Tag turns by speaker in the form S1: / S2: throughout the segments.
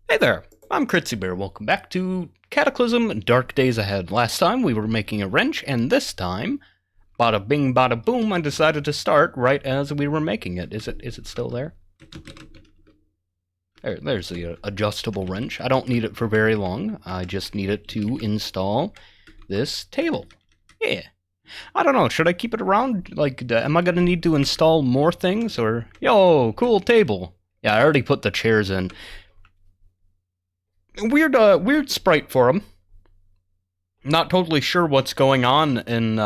S1: Hey there, I'm Critsy Bear. Welcome back to Cataclysm, Dark Days Ahead. Last time we were making a wrench, and this time, bada bing bada boom, I decided to start right as we were making it. Is it still there? There's the adjustable wrench. I don't need it for very long. I just need it to install this table. Yeah. I don't know, should I keep it around? Like, am I gonna need to install more things, or... Yo, cool table. Yeah, I already put the chairs in. Weird sprite for him. Not totally sure what's going on in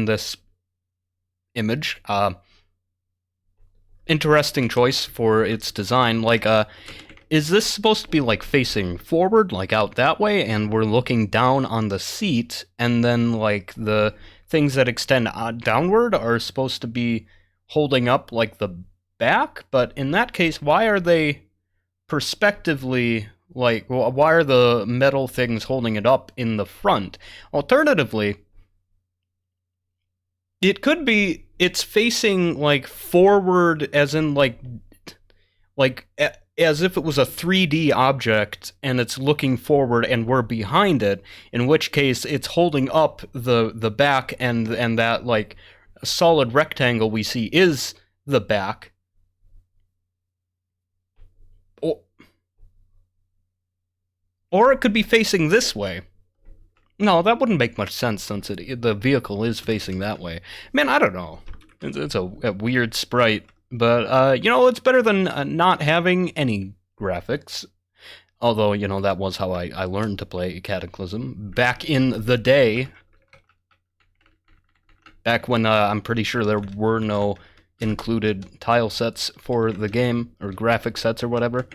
S1: this image. Interesting choice for its design. Like, is this supposed to be like facing forward, like out that way, and we're looking down on the seat, and then like the things that extend downward are supposed to be holding up like the back? But in that case, why are they perspectively, like, why are the metal things holding it up in the front? Alternatively, it could be it's facing like forward, as in like as if it was a 3D object and it's looking forward and we're behind it, in which case it's holding up the back, and that like solid rectangle we see is the back. Or it could be facing this way. No, that wouldn't make much sense since the vehicle is facing that way. Man, I don't know. It's a weird sprite. But, you know, it's better than not having any graphics. Although, you know, that was how I learned to play Cataclysm. Back in the day. Back when I'm pretty sure there were no included tile sets for the game, or graphic sets or whatever.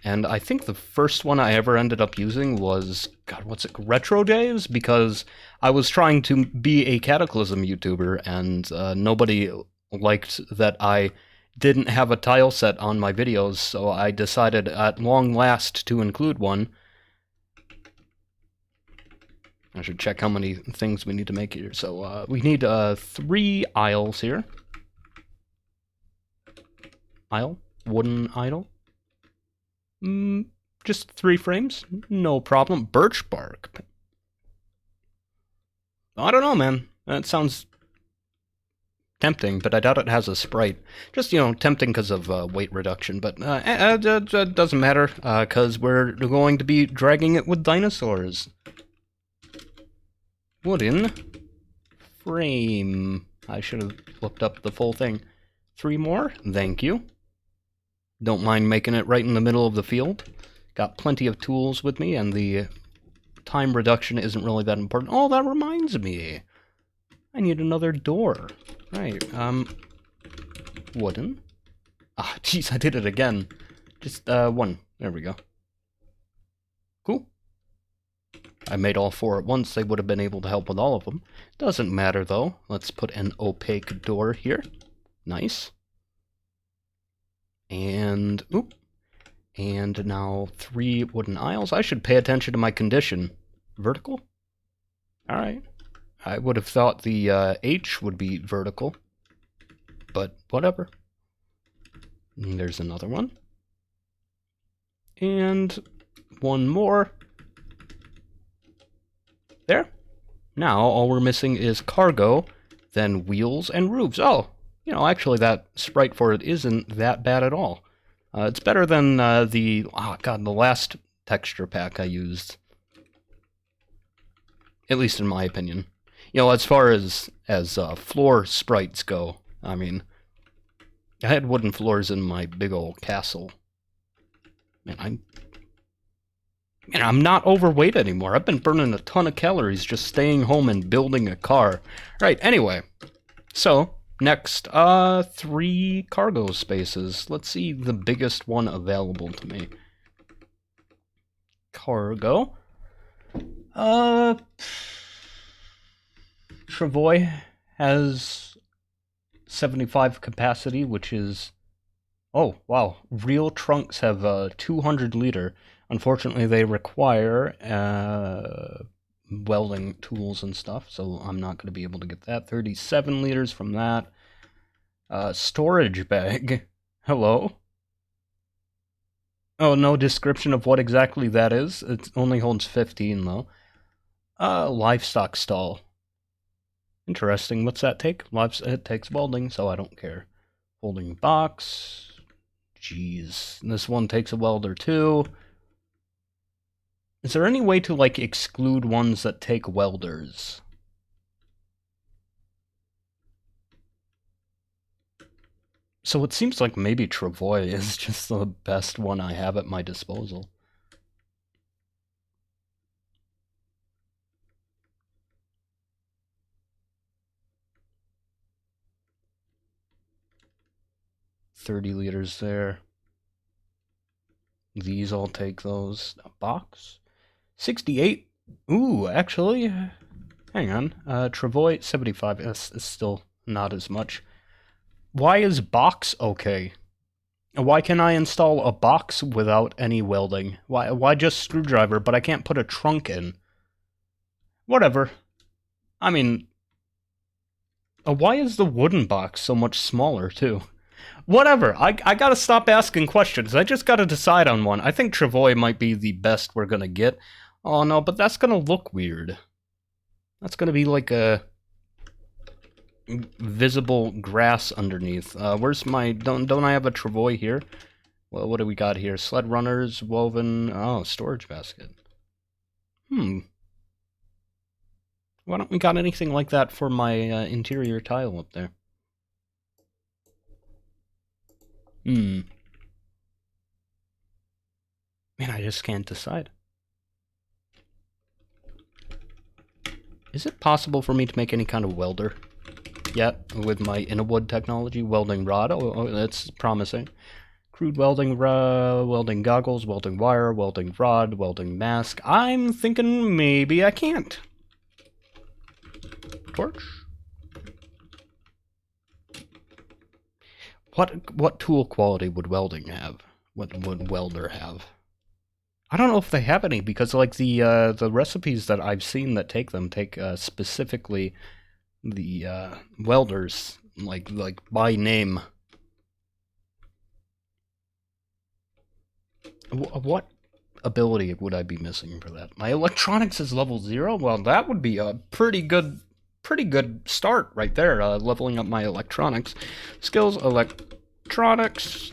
S1: And I think the first one I ever ended up using was, God, what's it, Retro Days? Because I was trying to be a Cataclysm YouTuber, and nobody liked that I didn't have a tile set on my videos, so I decided at long last to include one. I should check how many things we need to make here. So we need 3 aisles here. Aisle? Wooden idle? Just 3 frames, no problem. Birch bark. I don't know, man. That sounds tempting, but I doubt it has a sprite. Just, you know, tempting because of weight reduction, but it doesn't matter, because we're going to be dragging it with dinosaurs. Wooden frame. I should have looked up the full thing. 3 more, thank you. Don't mind making it right in the middle of the field. Got plenty of tools with me, and the time reduction isn't really that important. Oh, that reminds me. I need another door. Right, wooden. Ah, jeez, I did it again. Just, 1. There we go. Cool. I made all 4 at once. They would have been able to help with all of them. Doesn't matter, though. Let's put an opaque door here. Nice. And, oop, and now 3 wooden aisles. I should pay attention to my condition. Vertical? Alright. I would have thought the H would be vertical, but whatever. And there's another one. And 1 more. There. Now all we're missing is cargo, then wheels and roofs. Oh! You know, actually, that sprite for it isn't that bad at all. It's better than the last texture pack I used. At least in my opinion. You know, as far as floor sprites go, I mean, I had wooden floors in my big old castle. Man, I'm not overweight anymore. I've been burning a ton of calories just staying home and building a car. Right, anyway. So, next, 3 cargo spaces. Let's see the biggest one available to me. Cargo. Travoy has 75 capacity, which is... Oh, wow. Real trunks have 200 liter. Unfortunately, they require welding tools and stuff, so I'm not going to be able to get that. 37 liters from that. Storage bag. Hello? Oh, no description of what exactly that is. It only holds 15, though. Livestock stall. Interesting. What's that take? It takes welding, so I don't care. Holding box. Jeez. This one takes a welder, too. Is there any way to, like, exclude ones that take welders? So it seems like maybe Travois is just the best one I have at my disposal. $30 there. These, I'll take those. A box? 68? Ooh, actually, hang on. Travois, 75. That's still not as much. Why is box okay? Why can I install a box without any welding? Why just screwdriver, but I can't put a trunk in? Whatever. I mean, why is the wooden box so much smaller, too? Whatever. I gotta stop asking questions. I just gotta decide on one. I think Travois might be the best we're gonna get. Oh no, but that's gonna look weird. That's gonna be like a visible grass underneath. Where's my... Don't I have a Travois here? Well, what do we got here? Sled runners, woven... Oh, storage basket. Why don't we got anything like that for my interior tile up there? Man, I just can't decide. Is it possible for me to make any kind of welder? Yep, with my Innawood technology, welding rod. Oh, that's promising. Crude welding, welding goggles, welding wire, welding rod, welding mask. I'm thinking maybe I can't. Torch? What tool quality would welding have? What would welder have? I don't know if they have any, because like the recipes that I've seen that take them take specifically the welders like by name. What ability would I be missing for that? My electronics is level 0? Well, that would be a pretty good start right there, leveling up my electronics. Skills, electronics.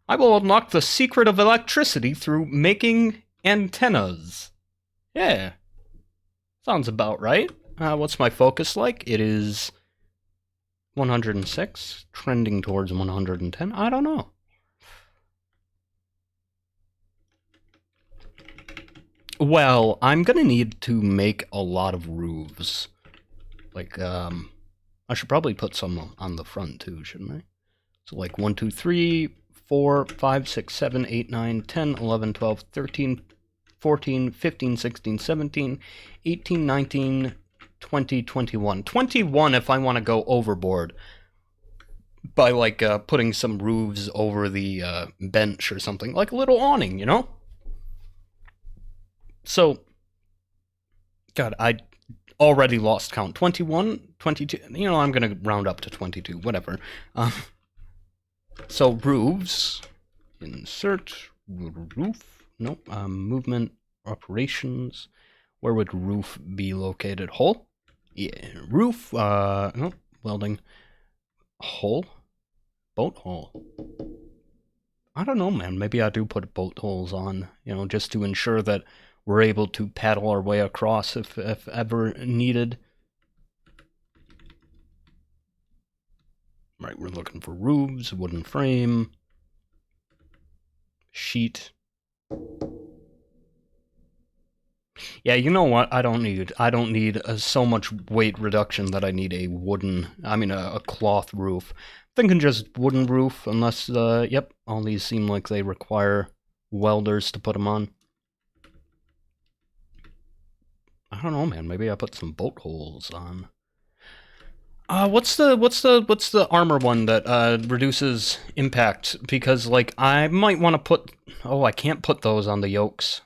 S1: I will unlock the secret of electricity through making antennas. Yeah. Sounds about right. What's my focus like? It is 106, trending towards 110. I don't know. Well, I'm gonna need to make a lot of roofs. Like, I should probably put some on the front too, shouldn't I? So like 1, 2, 3, 4, 5, 6, 7, 8, 9, 10, 11, 12, 13, 14, 15, 16, 17, 18, 19, 20, 21. 21 if I want to go overboard. By like putting some roofs over the bench or something. Like a little awning, you know? So, God, I already lost count. 21, 22, you know, I'm going to round up to 22, whatever. So, roofs, insert, roof, nope, movement, operations, where would roof be located? Hole? Yeah, roof, no, welding, hole, boat hole. I don't know, man, maybe I do put boat holes on, you know, just to ensure that we're able to paddle our way across if ever needed. Right, we're looking for roofs, wooden frame, sheet. Yeah, you know what? I don't need so much weight reduction that I need a cloth roof. I'm thinking just wooden roof, unless, yep, all these seem like they require welders to put them on. I don't know, man. Maybe I put some boat holes on. What's the armor one that reduces impact? Because like I might want to put. Oh, I can't put those on the yokes.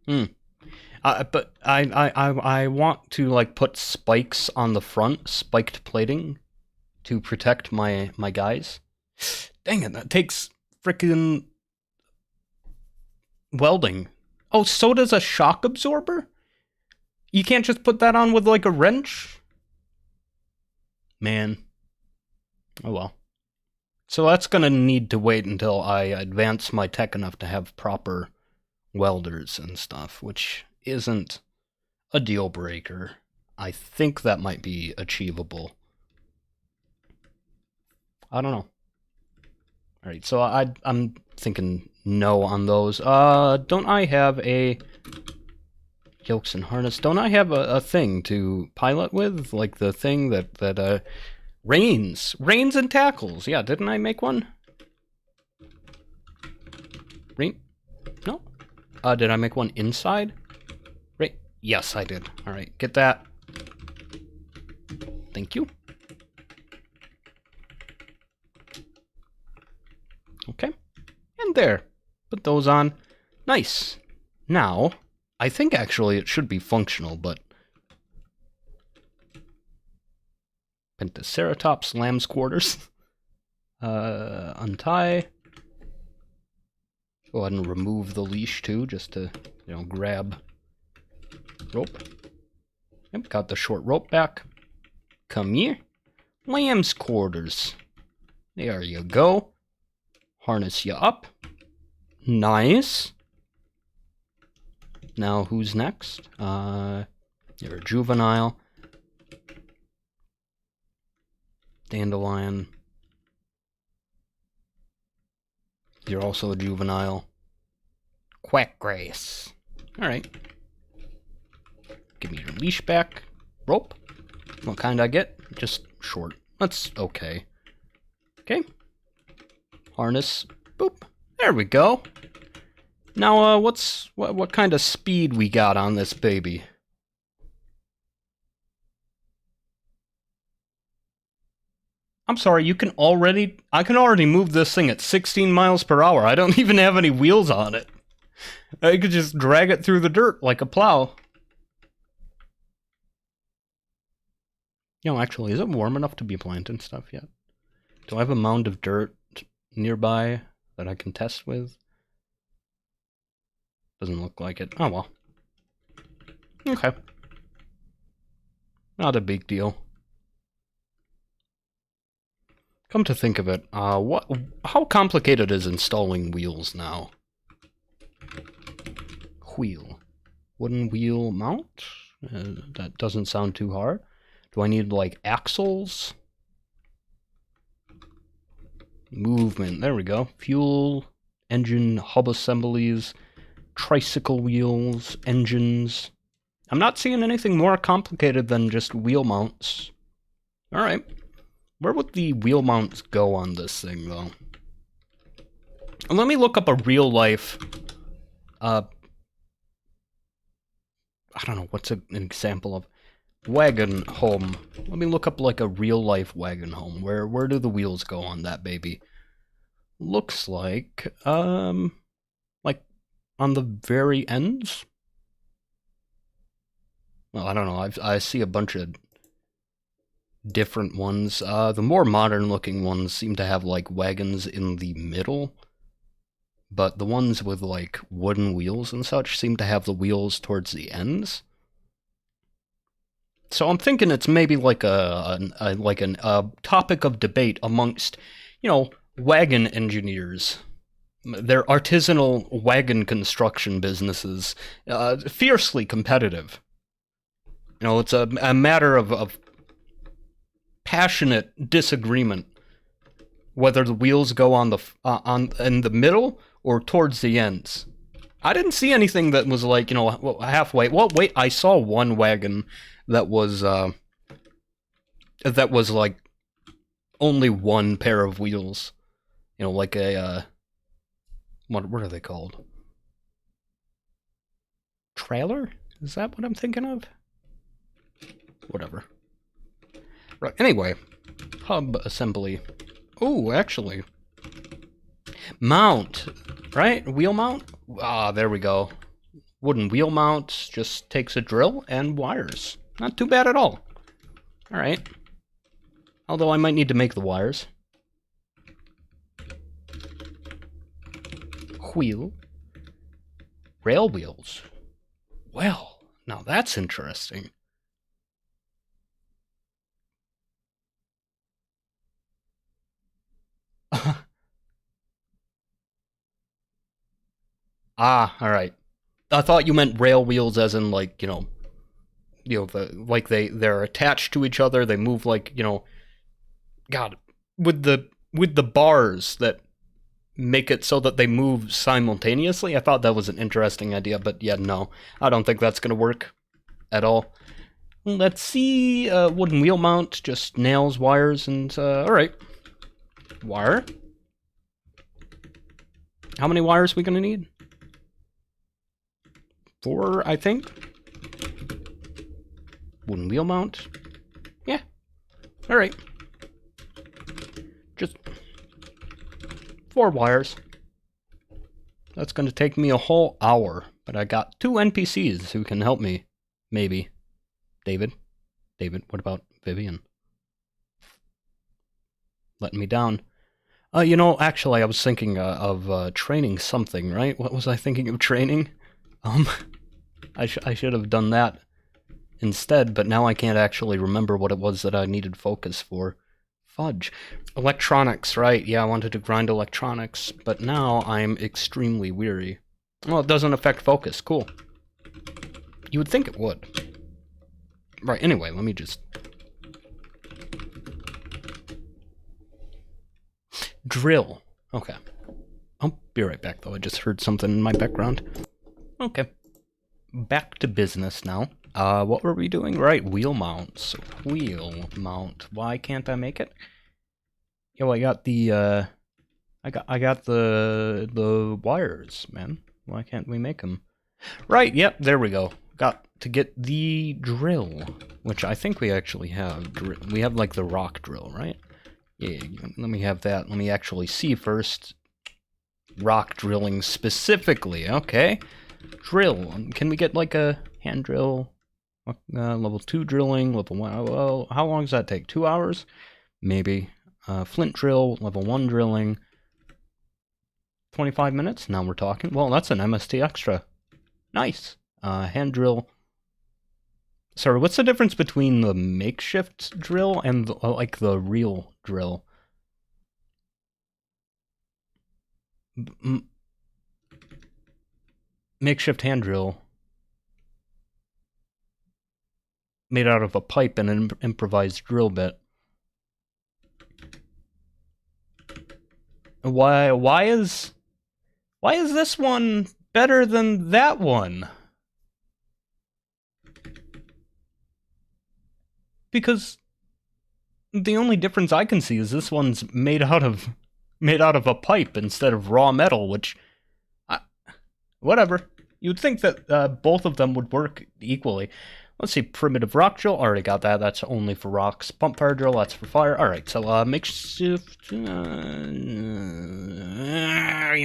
S1: But I want to like put spikes on the front, spiked plating, to protect my guys. Dang it, that takes frickin' welding. Oh, so does a shock absorber? You can't just put that on with like a wrench? Man. Oh well. So that's gonna need to wait until I advance my tech enough to have proper welders and stuff, which isn't a deal breaker. I think that might be achievable. I don't know. Alright, so I'm thinking no on those. Don't I have a yokes and harness? Don't I have a thing to pilot with? Like the thing that reins and tackles. Yeah, didn't I make one? Rein? No? Did I make one inside? Right. Yes, I did. Alright, get that. Thank you. Okay. And there. Put those on. Nice. Now, I think actually it should be functional, but Pentaceratops, lamb's quarters. Untie. Go ahead and remove the leash too, just to, grab rope. Yep, got the short rope back. Come here. Lamb's quarters. There you go. Harness you up. Nice. Now who's next? You're a juvenile. Dandelion. You're also a juvenile. Quackgrass. Alright. Give me your leash back. Rope. What kind I get? Just short. That's okay. Okay. Harness. Boop. There we go. Now, what kind of speed we got on this baby? I'm sorry, I can already move this thing at 16 miles per hour. I don't even have any wheels on it. I could just drag it through the dirt like a plow. Actually, is it warm enough to be planting stuff yet? Do I have a mound of dirt nearby that I can test with? Doesn't look like it. Oh well. Okay. Not a big deal. Come to think of it, how complicated is installing wheels now? Wheel. Wooden wheel mount? That doesn't sound too hard. Do I need, like, axles? Movement. There we go. Fuel, engine, hub assemblies, tricycle wheels, engines. I'm not seeing anything more complicated than just wheel mounts. Alright. Where would the wheel mounts go on this thing, though? Let me look up a real-life... I don't know, what's an example of... wagon home. Let me look up, like, a real-life wagon home. Where do the wheels go on that baby? Looks like, like, on the very ends? Well, I don't know. I see a bunch of different ones. The more modern-looking ones seem to have, like, wagons in the middle. But the ones with, like, wooden wheels and such seem to have the wheels towards the ends. So I'm thinking it's maybe like a topic of debate amongst, wagon engineers. They're artisanal wagon construction businesses, fiercely competitive. It's a matter of passionate disagreement whether the wheels go on in the middle or towards the ends. I didn't see anything that was like, halfway. Well, wait, I saw one wagon that was like only one pair of wheels. Like a what are they called? Trailer? Is that what I'm thinking of? Whatever. Right, anyway. Hub assembly. Oh, actually. Mount. Right? Wheel mount? Ah, there we go. Wooden wheel mount. Just takes a drill and wires. Not too bad at all. Alright. Although I might need to make the wires. Wheel. Rail wheels. Well, now that's interesting. Ah, all right. I thought you meant rail wheels as in like, they're attached to each other, they move like, God, with the bars that make it so that they move simultaneously. I thought that was an interesting idea, but yeah, no. I don't think that's going to work at all. Let's see, wooden wheel mount, just nails, wires, and, alright. Wire. How many wires are we going to need? 4, I think. Wooden wheel mount. Yeah. Alright. Just 4 wires. That's going to take me a whole hour, but I got 2 NPCs who can help me. Maybe. David, what about Vivian? Letting me down. Actually, I was thinking of training something, right? What was I thinking of training? I should have done that instead, but now I can't actually remember what it was that I needed focus for. Fudge. Electronics, right. Yeah, I wanted to grind electronics, but now I'm extremely weary. Well, it doesn't affect focus. Cool. You would think it would. Right, anyway, let me just... Drill. Okay. I'll be right back, though. I just heard something in my background. Okay. Back to business now. What were we doing? Right, wheel mounts. Wheel mount. Why can't I make it? Yo, I got the, I got the wires, man. Why can't we make them? Right, yep, there we go. Got to get the drill, which I think we actually have. We have, like, the rock drill, right? Yeah, let me have that. Let me actually see first. Rock drilling specifically, okay. Drill. Can we get, like, a hand drill? Level 2 drilling, level 1. Well, how long does that take? 2 hours? Maybe. Flint drill, level 1 drilling. 25 minutes? Now we're talking. Well, that's an MST extra. Nice. Hand drill. Sorry, what's the difference between the makeshift drill and, like, the real drill? Makeshift hand drill. Made out of a pipe and an improvised drill bit. Why is this one better than that one? Because the only difference I can see is this one's made out of a pipe instead of raw metal, which whatever. You'd think that both of them would work equally. Let's see, primitive rock drill, already got that, that's only for rocks. Pump fire drill, that's for fire. Alright, so makeshift, you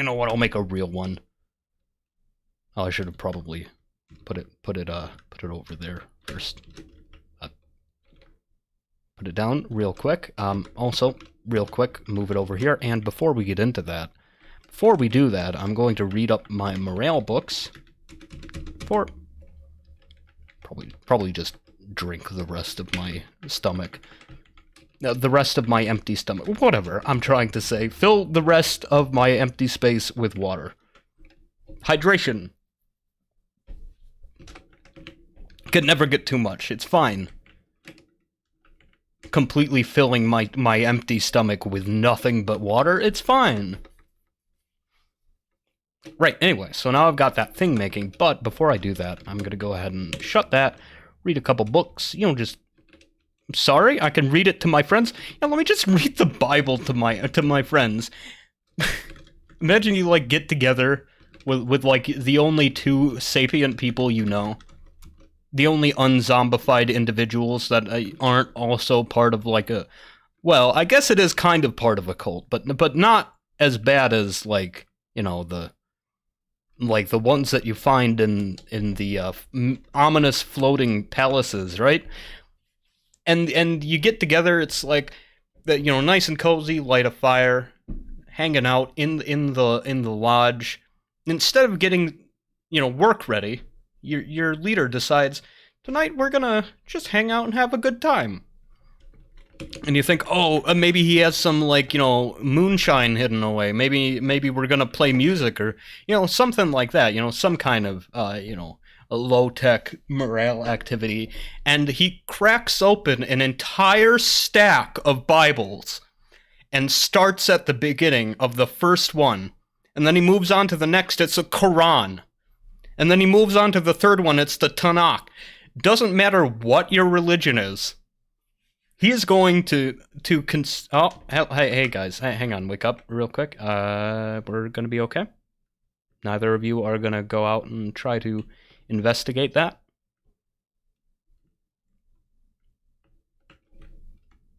S1: know what, I'll make a real one. Oh, I should have probably put it over there first. Put it down real quick. Also, real quick, move it over here, and before we get into that, before we do that, I'm going to read up my morale books for... Probably just drink the rest of my stomach. The rest of my empty stomach. Whatever I'm trying to say. Fill the rest of my empty space with water. Hydration. Can never get too much. It's fine. Completely filling my empty stomach with nothing but water. It's fine. Right, anyway, so now I've got that thing making, but before I do that, I'm gonna go ahead and shut that, read a couple books, just... Sorry, I can read it to my friends? Yeah, let me just read the Bible to my friends. Imagine you, like, get together with, like, the only 2 sapient people you know. The only unzombified individuals that aren't also part of, like, a... Well, I guess it is kind of part of a cult, but not as bad as, like, the ones that you find in the ominous floating palaces, right? And you get together, it's like, nice and cozy, light a fire, hanging out in the lodge. Instead of getting work ready, your leader decides, tonight we're gonna just hang out and have a good time. And you think, oh, maybe he has some, like, moonshine hidden away. Maybe we're gonna play music or, something like that. Some kind of, a low-tech morale activity. And he cracks open an entire stack of Bibles and starts at the beginning of the first one. And then he moves on to the next, it's a Quran. And then he moves on to the third one, it's the Tanakh. Doesn't matter what your religion is. He is going to hey guys, hang on, wake up real quick. We're gonna be okay. Neither of you are gonna go out and try to investigate that.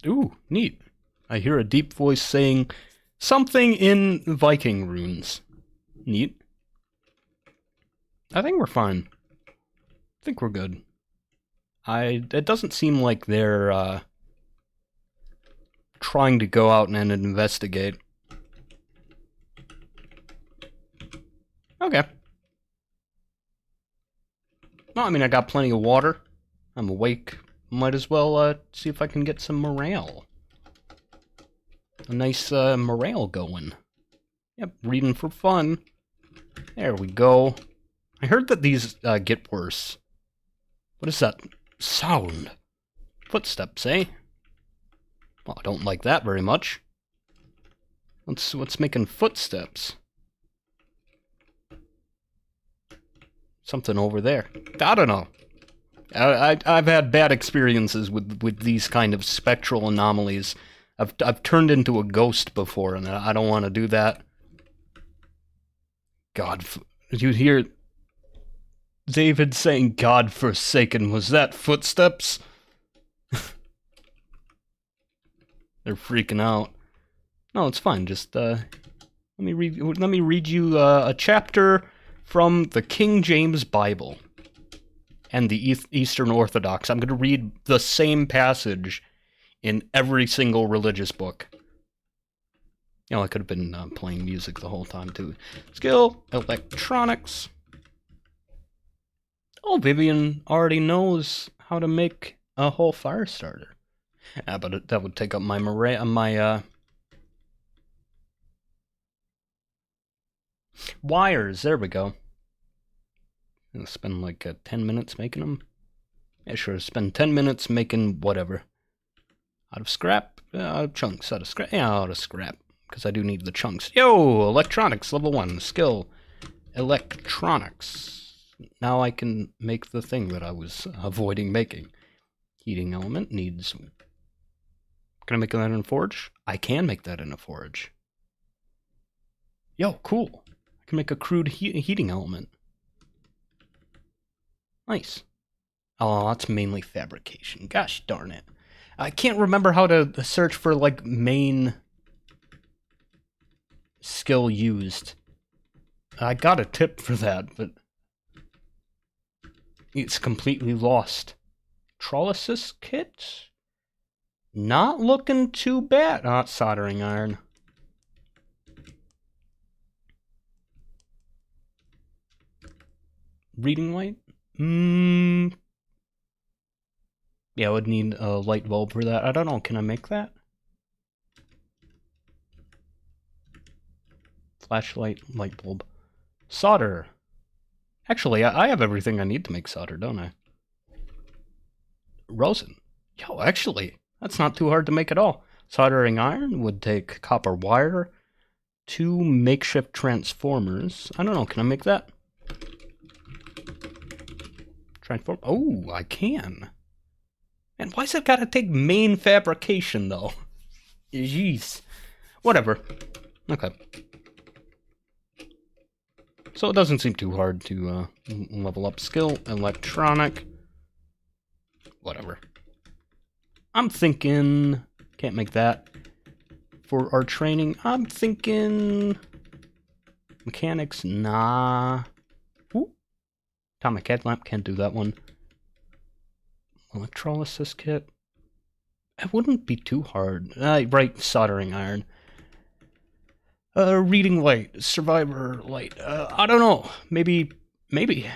S1: Ooh, neat. I hear a deep voice saying something in Viking runes. Neat. I think we're fine. I think we're good. It doesn't seem like they're, trying to go out and investigate. Okay. Well, I mean, I got plenty of water. I'm awake. Might as well, see if I can get some morale. A nice, morale going. Yep, reading for fun. There we go. I heard that these, get worse. What is that sound? Footsteps, eh? Well, I don't like that very much. What's making footsteps? Something over there. I don't know. I've had bad experiences with these kind of spectral anomalies. I've turned into a ghost before, and I don't want to do that. God, did you hear David saying "God forsaken"? Was that footsteps? They're freaking out. No, it's fine. Just let me read you a chapter from the King James Bible and the Eastern Orthodox. I'm going to read the same passage in every single religious book. I could have been playing music the whole time too. Skill, electronics. Oh, Vivian already knows how to make a whole fire starter. But that would take up my wires. There we go. I'll spend like 10 minutes making them. Yeah, sure. Spend 10 minutes making whatever. Out of scrap? Out of chunks. Out of scrap? Yeah, out of scrap. Because I do need the chunks. Yo! Electronics, level 1. Skill. Electronics. Now I can make the thing that I was avoiding making. Heating element needs... Can I make that in a forge? I can make that in a forge. Yo, cool. I can make a crude heating element. Nice. Oh, that's mainly fabrication. Gosh darn it. I can't remember how to search for, like, main skill used. I got a tip for that, but it's completely lost. Electrolysis kit? Not looking too bad. Oh, it's soldering iron. Reading light? Yeah, I would need a light bulb for that. I don't know, can I make that? Flashlight, light bulb. Solder. Actually, I have everything I need to make solder, don't I? Rosin. Yo, actually, that's not too hard to make at all. Soldering iron would take copper wire, 2 makeshift transformers. I don't know, can I make that? Transform. Oh, I can. And why's it gotta take main fabrication, though? Jeez. Whatever. Okay. So it doesn't seem too hard to level up skill. Electronic. Whatever. I'm thinking... Can't make that. For our training, I'm thinking... Mechanics, nah. Ooh. Atomic headlamp, can't do that one. Electrolysis kit. It wouldn't be too hard. Right, soldering iron. Reading light, survivor light. I don't know. Maybe Maybe.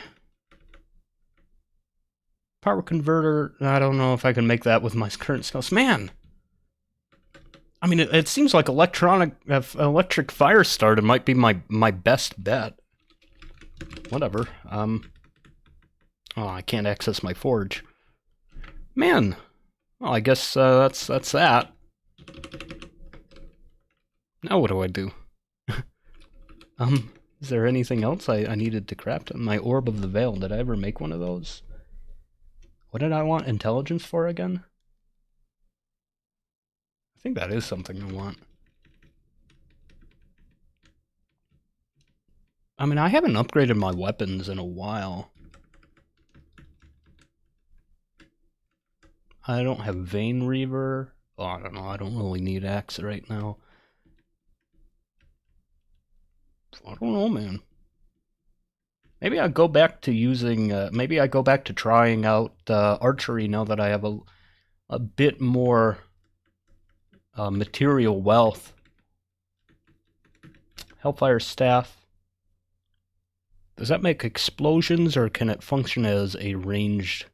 S1: Power converter, I don't know if I can make that with my current skills. Man! I mean, it seems like electric fire starter might be my best bet. Whatever. Oh, I can't access my forge. Man! Well, I guess that's that. Now what do I do? Is there anything else I needed to craft? My Orb of the Veil, did I ever make one of those? What did I want intelligence for again? I think that is something I want. I mean, I haven't upgraded my weapons in a while. I don't have Vein Reaver. Oh, I don't know, I don't really need Axe right now. I don't know, man. Maybe I go back to using, maybe I go back to trying out archery now that I have a bit more material wealth. Hellfire Staff. Does that make explosions, or can it function as a ranged...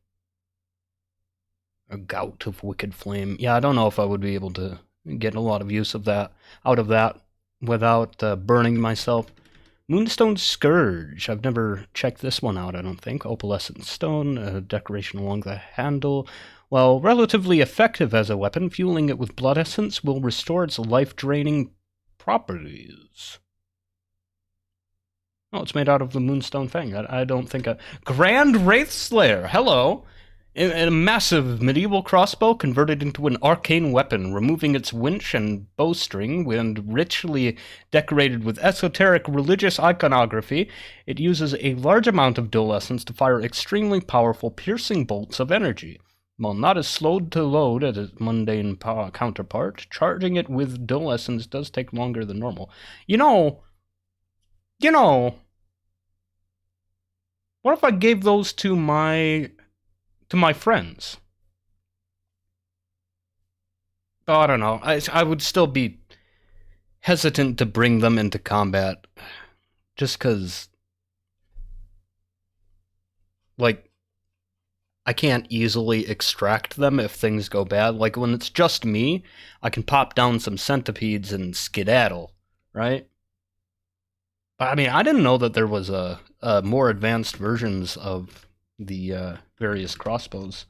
S1: a gout of wicked flame? Yeah, I don't know if I would be able to get a lot of use of that, out of that, without burning myself. Moonstone Scourge. I've never checked this one out, I don't think. Opalescent stone, decoration along the handle. While relatively effective as a weapon, fueling it with blood essence will restore its life-draining properties. Oh, it's made out of the Moonstone Fang. I don't think a... Grand Wraith Slayer! Hello! A massive medieval crossbow converted into an arcane weapon, removing its winch and bowstring, and richly decorated with esoteric religious iconography. It uses a large amount of dual essence to fire extremely powerful, piercing bolts of energy. While not as slowed to load as its mundane counterpart, charging it with dual essence does take longer than normal. You know, what if I gave those to my friends? Oh, I don't know. I would still be hesitant to bring them into combat, just because, like, I can't easily extract them if things go bad. Like, when it's just me, I can pop down some centipedes and skedaddle, right? I mean, I didn't know that there was a more advanced versions of the various crossbows.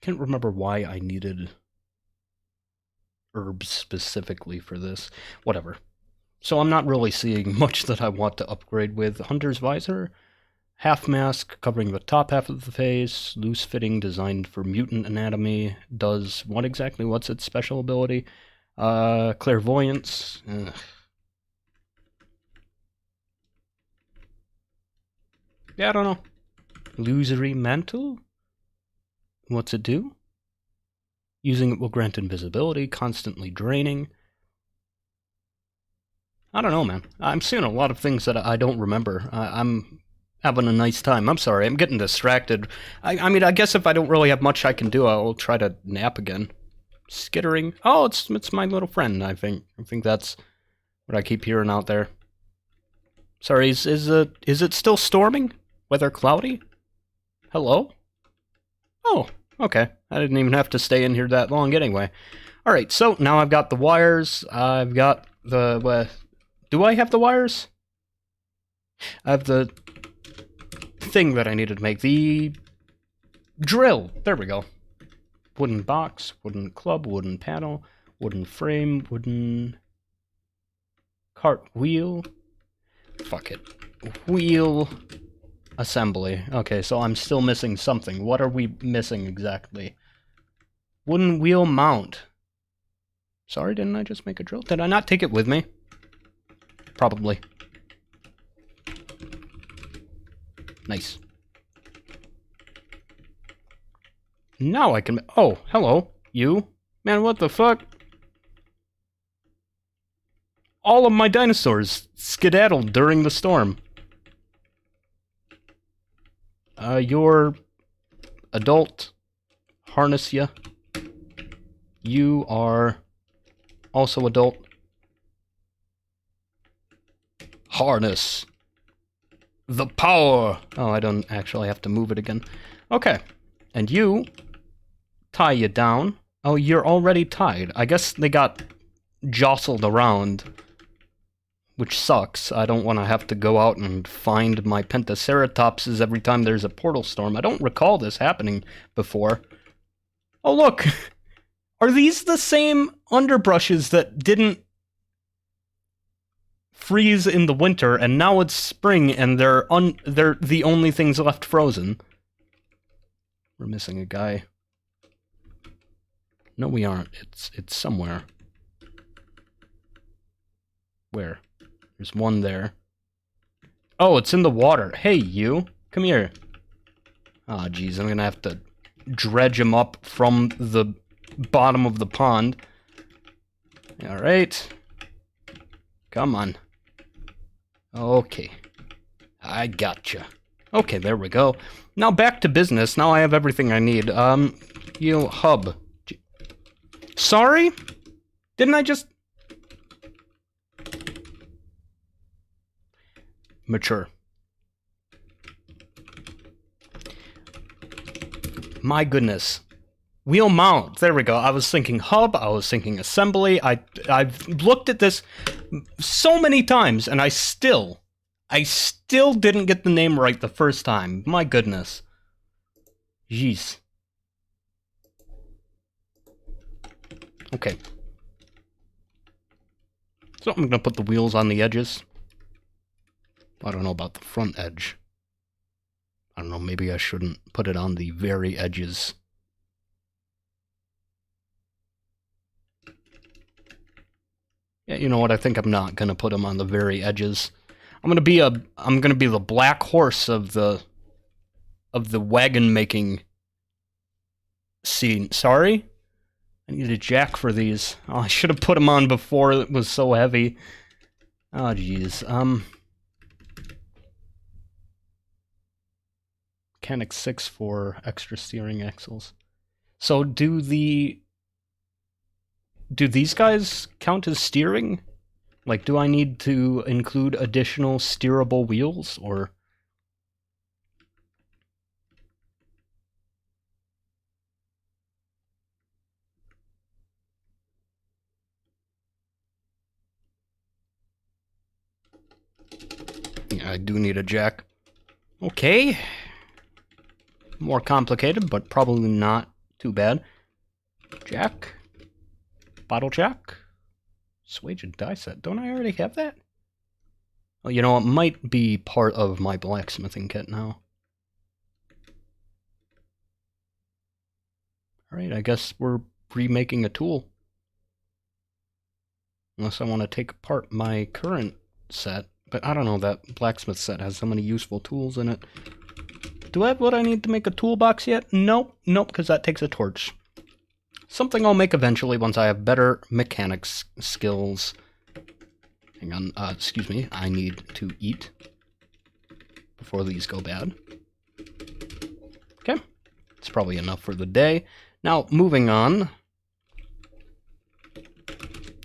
S1: I can't remember why I needed herbs specifically for this. Whatever. So I'm not really seeing much that I want to upgrade with. Hunter's Visor, half mask covering the top half of the face, loose fitting, designed for mutant anatomy. Does what exactly? What's its special ability? Clairvoyance. Ugh. Yeah, I don't know. Illusory Mantle? What's it do? Using it will grant invisibility, constantly draining. I don't know, man. I'm seeing a lot of things that I don't remember. I'm having a nice time. I'm sorry, I'm getting distracted. I mean, I guess if I don't really have much I can do, I'll try to nap again. Skittering. Oh, it's my little friend, I think. I think that's what I keep hearing out there. Sorry, is it still storming? Weather cloudy? Hello? Oh, okay. I didn't even have to stay in here that long anyway. Alright, so now I've got the wires. I've got the... do I have the wires? I have the thing that I needed to make. The drill. There we go. Wooden box, wooden club, wooden panel, wooden frame, wooden cart wheel. Fuck it. Wheel assembly. Okay, so I'm still missing something. What are we missing exactly? Wooden wheel mount. Sorry, didn't I just make a drill? Did I not take it with me? Probably. Nice. Now I can... Oh, hello. You? Man, what the fuck? All of my dinosaurs skedaddled during the storm. Your adult harness ya. You are also adult. Harness the power. Oh, I don't actually have to move it again. Okay. And you tie you down. Oh, you're already tied. I guess they got jostled around, which sucks. I don't want to have to go out and find my Pentaceratopses every time there's a portal storm. I don't recall this happening before. Oh, look! Are these the same underbrushes that didn't freeze in the winter, and now it's spring, and they're the only things left frozen? We're missing a guy. No, we aren't. It's somewhere. Where? There's one there. Oh, it's in the water. Hey, you. Come here. Ah, geez, I'm gonna have to dredge him up from the bottom of the pond. Alright. Come on. Okay. I gotcha. Okay, there we go. Now back to business. Now I have everything I need. You hub. Sorry? Didn't I just... Mature. My goodness. Wheel mount. There we go. I was thinking hub. I was thinking assembly. I've looked at this so many times, and I still didn't get the name right the first time. My goodness. Jeez. Okay. So I'm gonna put the wheels on the edges. I don't know about the front edge. I don't know, maybe I shouldn't put it on the very edges. Yeah, you know what? I think I'm not gonna put them on the very edges. I'm gonna be the black horse of the wagon making scene. Sorry? I need a jack for these. Oh, I should have put them on before it was so heavy. Oh, jeez. Mechanic 6 for extra steering axles. So do these guys count as steering? Like, do I need to include additional steerable wheels, or... Yeah, I do need a jack. Okay. More complicated, but probably not too bad. Jack. Bottle jack. Swage and die set. Don't I already have that? Oh, you know, it might be part of my blacksmithing kit now. Alright, I guess we're remaking a tool. Unless I want to take apart my current set. But I don't know, that blacksmith set has so many useful tools in it. Do I have what I need to make a toolbox yet? Nope, because that takes a torch. Something I'll make eventually once I have better mechanics skills. Hang on, excuse me, I need to eat before these go bad. Okay, it's probably enough for the day. Now, moving on.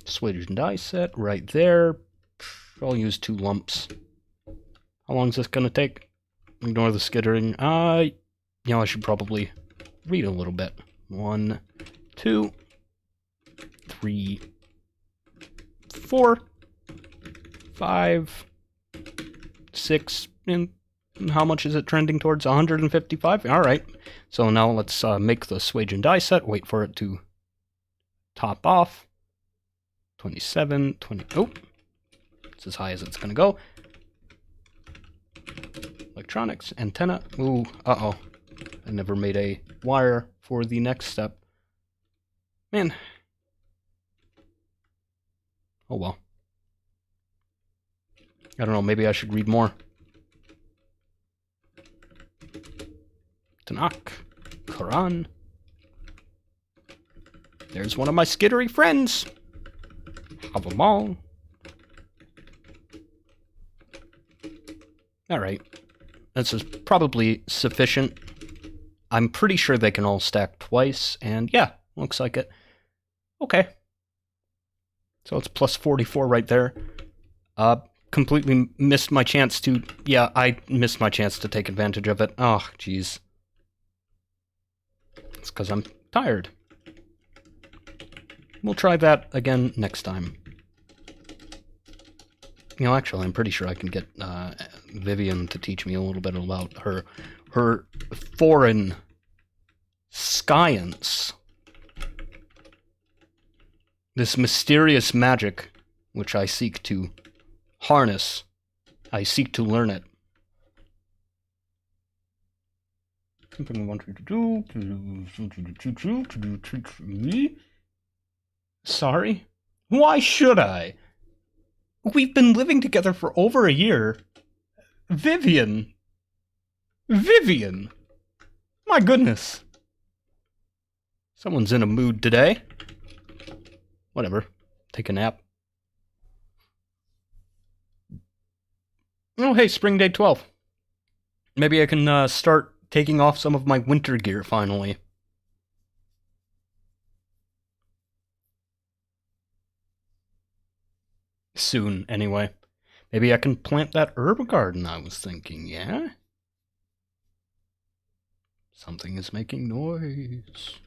S1: Swedish die set right there. I'll use 2 lumps. How long is this gonna take? Ignore the skittering. You know, I should probably read a little bit. 1, 2, 3, 4, 5, 6, and how much is it trending towards? 155? Alright. So now let's make the swage and die set. Wait for it to top off. 27, 20... Oh! It's as high as it's gonna go. Electronics, antenna. Ooh, uh-oh. I never made a wire for the next step. Man. Oh well. I don't know, maybe I should read more. Tanakh. Quran. There's one of my skittery friends. Have them all. Alright. This is probably sufficient. I'm pretty sure they can all stack twice, and yeah, looks like it. Okay. So it's plus 44 right there. Completely missed my chance to... Yeah, I missed my chance to take advantage of it. Oh, jeez. It's because I'm tired. We'll try that again next time. You know, actually, I'm pretty sure I can get Vivian to teach me a little bit about her foreign science. This mysterious magic, which I seek to harness. I seek to learn it. Something I want you to do. Sorry? Why should I? We've been living together for over a year. Vivian. Vivian. My goodness. Someone's in a mood today. Whatever. Take a nap. Oh, hey, spring day 12. Maybe I can start taking off some of my winter gear finally. Soon, anyway. Maybe I can plant that herb garden I was thinking, yeah? Something is making noise.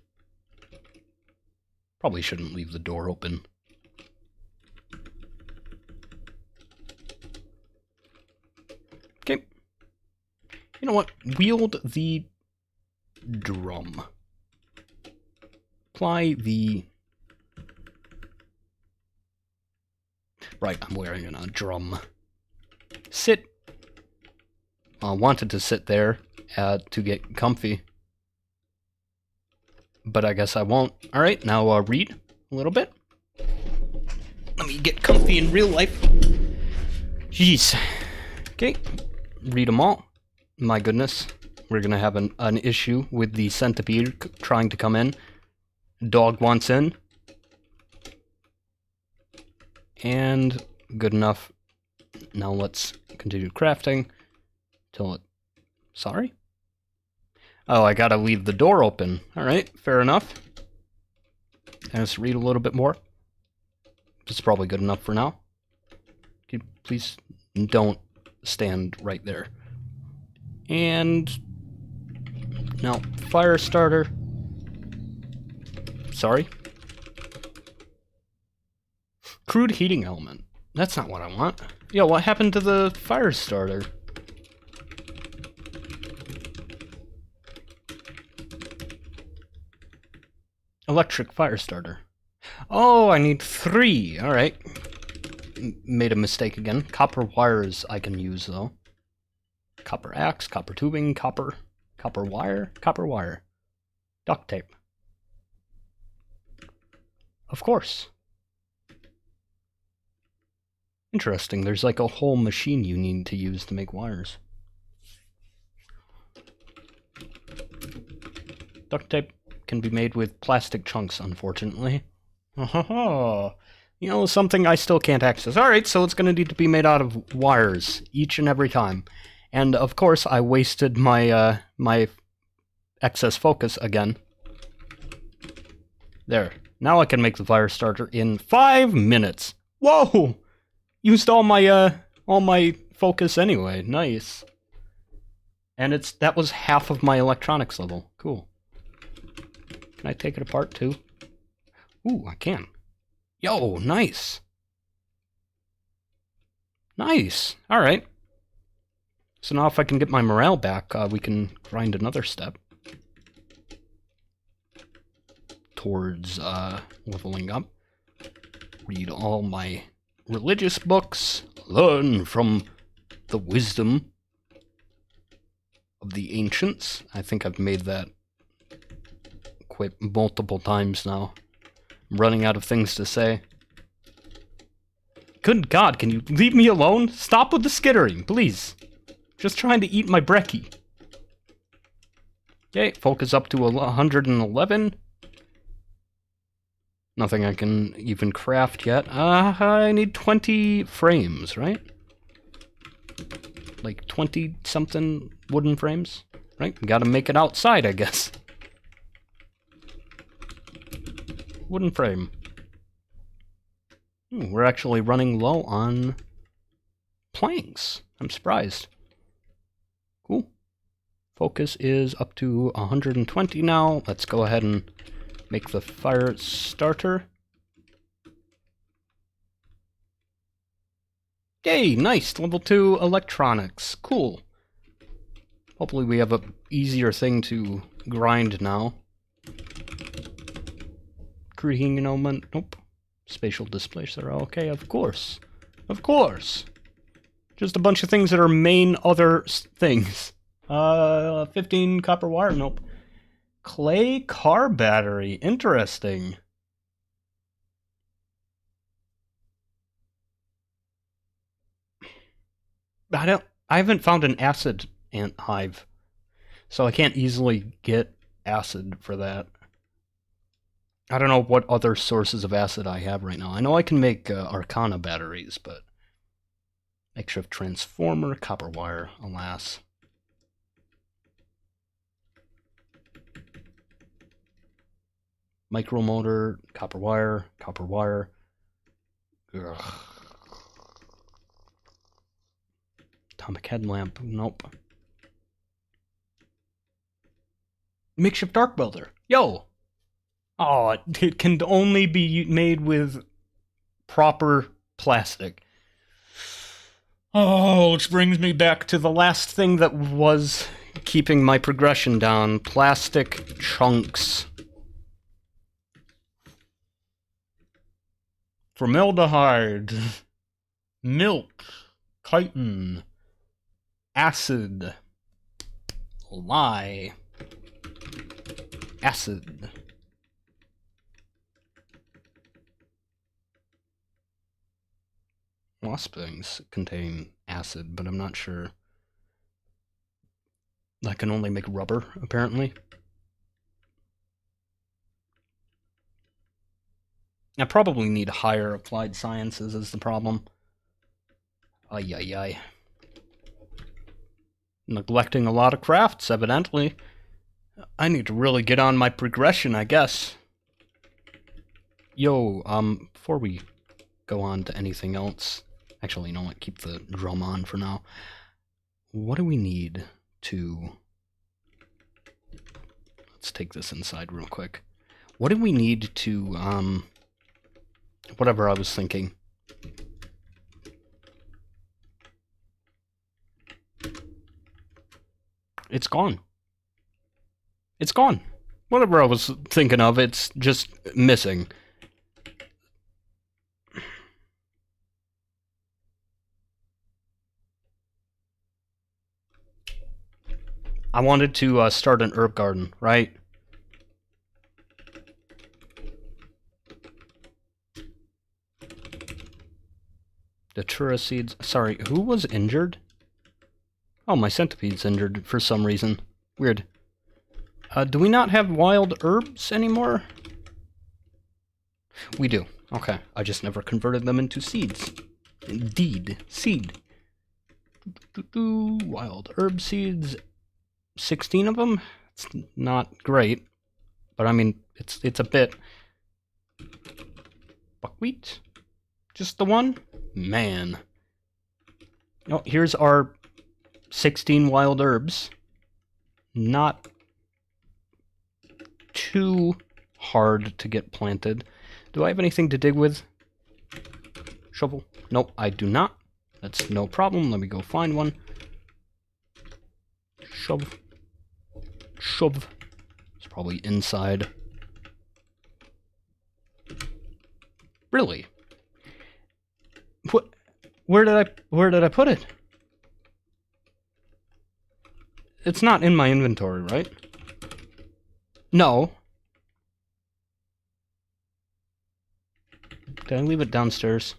S1: Probably shouldn't leave the door open. Okay. You know what? Wield the drum. Apply the... Right, I'm wearing a drum. Sit. I wanted to sit there to get comfy. But I guess I won't. Alright, now read a little bit. Let me get comfy in real life. Jeez. Okay, read them all. My goodness. We're gonna have an issue with the centipede trying to come in. Dog wants in. And good enough. Now let's continue crafting. Till it... Sorry? Oh, I gotta leave the door open. Alright, fair enough. Let's read a little bit more. It's probably good enough for now. Please don't stand right there. And... Now, fire starter. Sorry? Crude heating element. That's not what I want. Yo, what happened to the fire starter? Electric fire starter. Oh, I need 3. Alright. Made a mistake again. Copper wires I can use, though. Copper axe, copper tubing, copper wire, copper wire. Duct tape. Of course. Interesting, there's like a whole machine you need to use to make wires. Duct tape can be made with plastic chunks, unfortunately. Oh, you know, something I still can't access. Alright, so it's gonna need to be made out of wires, each and every time. And of course, I wasted my, my excess focus again. There. Now I can make the fire starter in 5 minutes. Whoa! Used all my focus anyway. Nice. And that was half of my electronics level. Cool. Can I take it apart too? Ooh, I can. Yo, nice. Nice. All right. So now if I can get my morale back, we can grind another step towards leveling up. Read all my religious books, learn from the wisdom of the ancients. I think I've made that quip multiple times now. I'm running out of things to say. Good God, can you leave me alone? Stop with the skittering, please. Just trying to eat my brekkie. Okay, focus up to 111. Nothing I can even craft yet. I need 20 frames, right? Like 20-something wooden frames, right? Gotta make it outside, I guess. Wooden frame. Ooh, we're actually running low on planks. I'm surprised. Cool. Focus is up to 120 now. Let's go ahead and make the fire starter. Yay, nice! Level 2 electronics. Cool. Hopefully we have a easier thing to grind now. Creating element. Nope. Spatial displacer. Okay, of course. Of course. Just a bunch of things that are main other things. 15 copper wire. Nope. Clay car battery. Interesting. I haven't found an acid ant hive, so I can't easily get acid for that. I don't know what other sources of acid I have right now. I know I can make Arcana batteries, but makeshift transformer, copper wire, alas. Micromotor, copper wire, copper wire. Ugh. Atomic headlamp, nope. Makeshift arc welder, yo! Oh, it can only be made with proper plastic. Oh, which brings me back to the last thing that was keeping my progression down. Plastic chunks. Formaldehyde. Milk. Chitin. Acid. Lye. Acid. Wasp things contain acid, but I'm not sure. I can only make rubber, apparently. I probably need higher applied sciences is the problem. Ay, ay, ay. Neglecting a lot of crafts, evidently. I need to really get on my progression, I guess. Yo, before we go on to anything else... Actually, you know what? Keep the drum on for now. What do we need to... Let's take this inside real quick. What do we need to, whatever I was thinking. It's gone. It's gone. Whatever I was thinking of, it's just missing. I wanted to start an herb garden, right? Datura seeds. Sorry, who was injured? Oh, my centipede's injured for some reason. Weird. Do we not have wild herbs anymore? We do. Okay. I just never converted them into seeds. Indeed. Seed. Wild herb seeds. 16 of them? It's not great. But I mean, it's a bit. Buckwheat? Just the one? Man. Oh, here's our 16 wild herbs. Not too hard to get planted. Do I have anything to dig with? Shovel? Nope, I do not. That's no problem. Let me go find one. Shove. Shove. It's probably inside. Really? What? Where did I put it? It's not in my inventory, right? No. Did I leave it downstairs?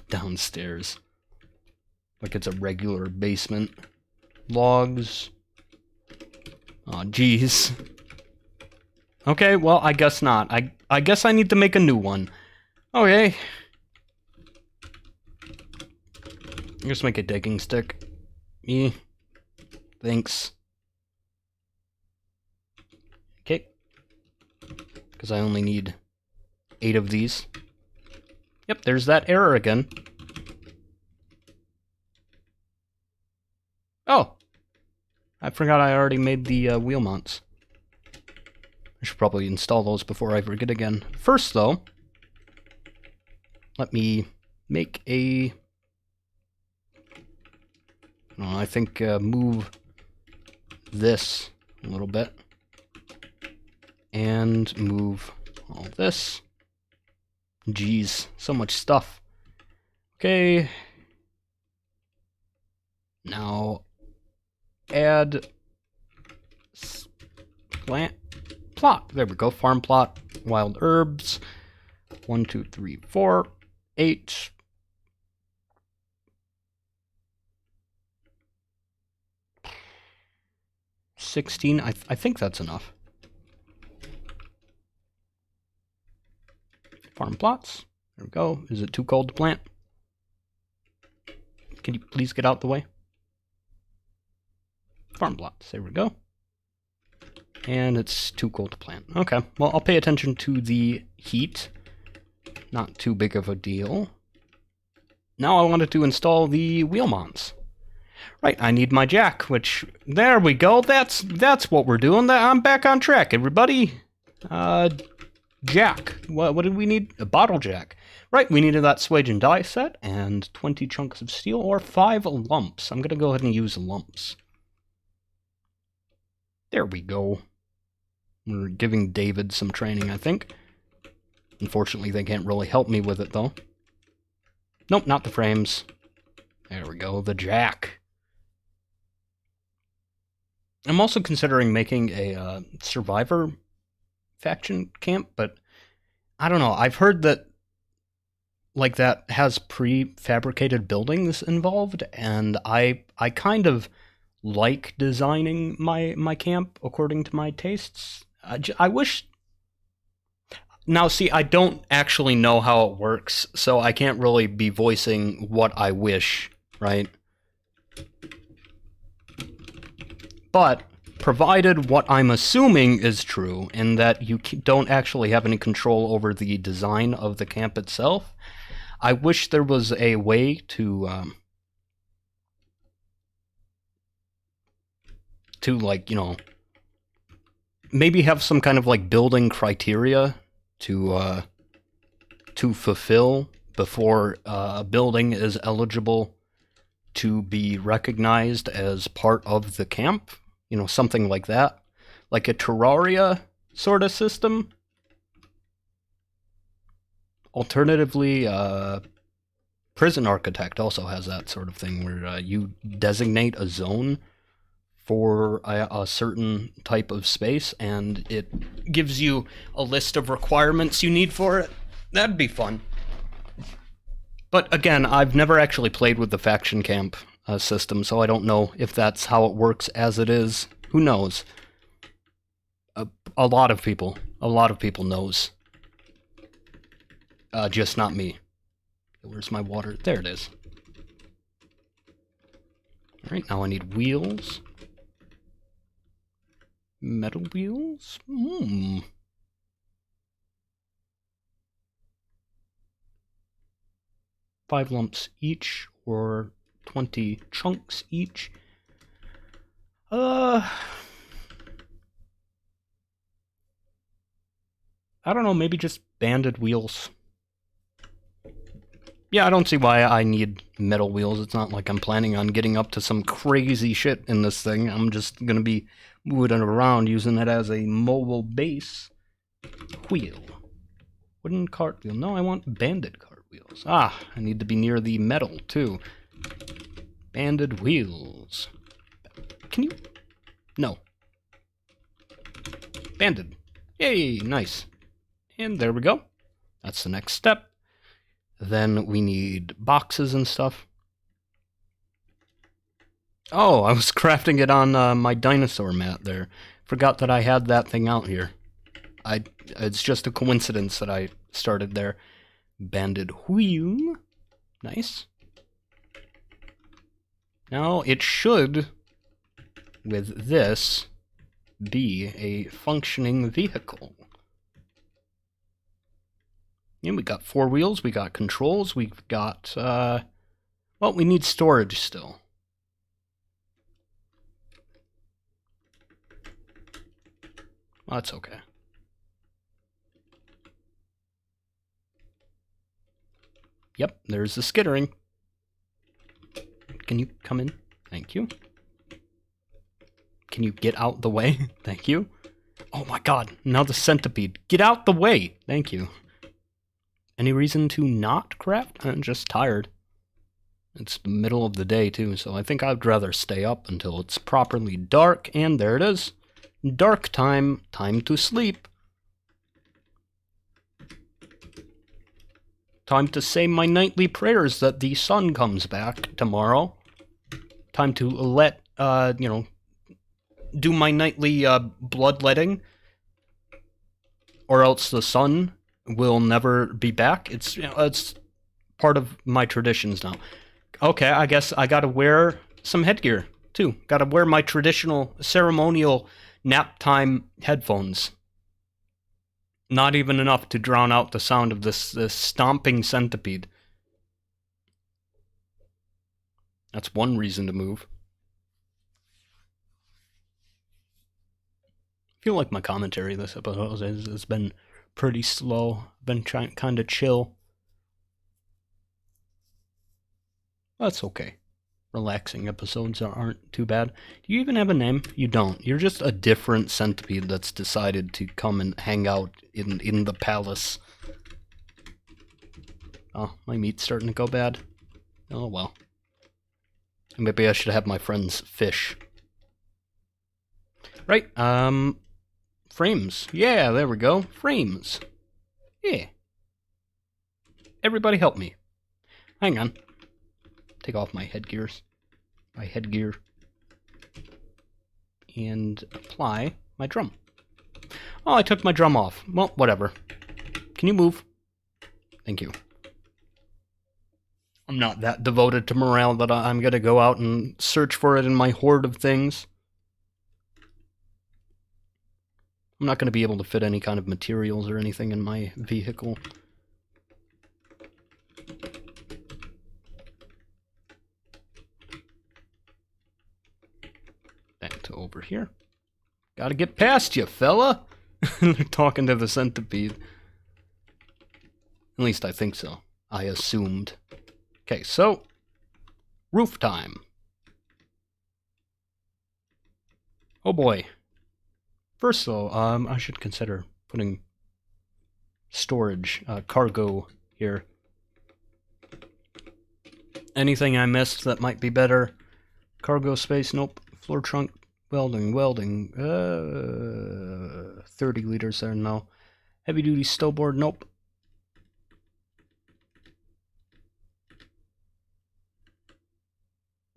S1: Downstairs. Like it's a regular basement. Logs. Aw, jeez. Okay, well, I guess not. I guess I need to make a new one. Okay. Just make a digging stick. Thanks. Okay. Because I only need 8 of these. Yep, there's that error again. Oh! I forgot I already made the wheel mounts. I should probably install those before I forget again. First, though, let me make a... I think move this a little bit. And move all this. Jeez, so much stuff. Okay. Now, add plot. There we go. Farm plot. Wild herbs. 1, 2, 3, 4, 8. $16. I think that's enough. Farm plots. There we go. Is it too cold to plant? Can you please get out the way? Farm plots. There we go. And it's too cold to plant. Okay. Well, I'll pay attention to the heat. Not too big of a deal. Now I wanted to install the wheel mounts. Right, I need my jack, which, there we go, that's what we're doing. I'm back on track, everybody. Jack, what did we need? A bottle jack. Right, we needed that swage and die set, and 20 chunks of steel, or 5 lumps. I'm gonna go ahead and use lumps. There we go. We're giving David some training, I think. Unfortunately, they can't really help me with it, though. Nope, not the frames. There we go, the jack. I'm also considering making a survivor faction camp, but I don't know. I've heard that like that has prefabricated buildings involved, and I kind of like designing my camp according to my tastes. I wish... Now, see, I don't actually know how it works, so I can't really be voicing what I wish, right? But, provided what I'm assuming is true, and that you don't actually have any control over the design of the camp itself, I wish there was a way to like, you know, maybe have some kind of, like, building criteria to fulfill before a building is eligible to be recognized as part of the camp. You know, something like that. Like a Terraria sort of system. Alternatively, Prison Architect also has that sort of thing where you designate a zone for a certain type of space, and it gives you a list of requirements you need for it. That'd be fun. But again, I've never actually played with the faction camp system, so I don't know if that's how it works as it is. Who knows? A lot of people knows. Just not me. Where's my water? There it is. Alright, now I need wheels. Metal wheels? 5 lumps each, or 20 chunks each. I don't know, maybe just banded wheels. Yeah, I don't see why I need metal wheels. It's not like I'm planning on getting up to some crazy shit in this thing. I'm just gonna be moving it around using it as a mobile base. Wheel. Wooden cartwheel. No, I want banded cartwheels. Ah, I need to be near the metal, too. Banded wheels. Can you... No. Banded. Yay, nice. And there we go. That's the next step. Then we need boxes and stuff. Oh, I was crafting it on my dinosaur mat there. Forgot that I had that thing out here. It's just a coincidence that I started there. Banded wheel. Nice. Now, it should, with this, be a functioning vehicle. And we got 4 wheels, we got controls, we've got, well, we need storage still. Well, that's okay. Yep, there's the skittering. Can you come in? Thank you. Can you get out the way? Thank you. Oh my god, now the centipede. Get out the way! Thank you. Any reason to not craft? I'm just tired. It's the middle of the day too, so I think I'd rather stay up until it's properly dark, and there it is. Dark time. Time to sleep. Time to say my nightly prayers that the sun comes back tomorrow. Time to let, you know, do my nightly bloodletting, or else the sun will never be back. It's, you know, it's part of my traditions now. Okay, I guess I gotta wear some headgear too. Gotta wear my traditional ceremonial nap time headphones. Not even enough to drown out the sound of this stomping centipede. That's one reason to move. I feel like my commentary this episode has been pretty slow. Been trying kind of chill. That's okay. Relaxing episodes aren't too bad. Do you even have a name? You don't. You're just a different centipede that's decided to come and hang out in the palace. Oh, my meat's starting to go bad. Oh well. Maybe I should have my friends fish. Right, frames. Yeah, there we go. Frames. Yeah. Everybody help me. Hang on. Take off my headgears. My headgear. And apply my drum. Oh, I took my drum off. Well, whatever. Can you move? Thank you. I'm not that devoted to morale that I'm gonna go out and search for it in my hoard of things. I'm not gonna be able to fit any kind of materials or anything in my vehicle. Back to over here. Gotta get past you, fella! They're talking to the centipede. At least I think so. I assumed. Okay, so roof time. Oh boy. First though, I should consider putting storage, cargo here. Anything I missed that might be better? Cargo space, nope. Floor trunk, welding. 30 liters there, no. Heavy duty stowboard, nope.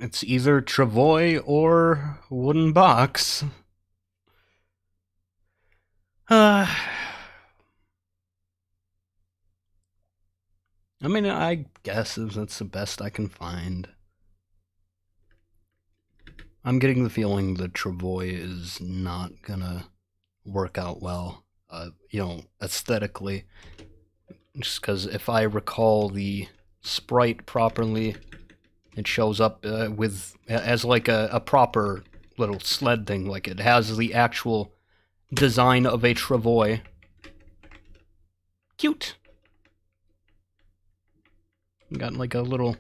S1: It's either travois or wooden box. I mean, I guess that's the best I can find. I'm getting the feeling the travois is not gonna work out well, you know, aesthetically. Just because if I recall the sprite properly, it shows up as like a proper little sled thing. Like it has the actual design of a travois. Cute. We got like a little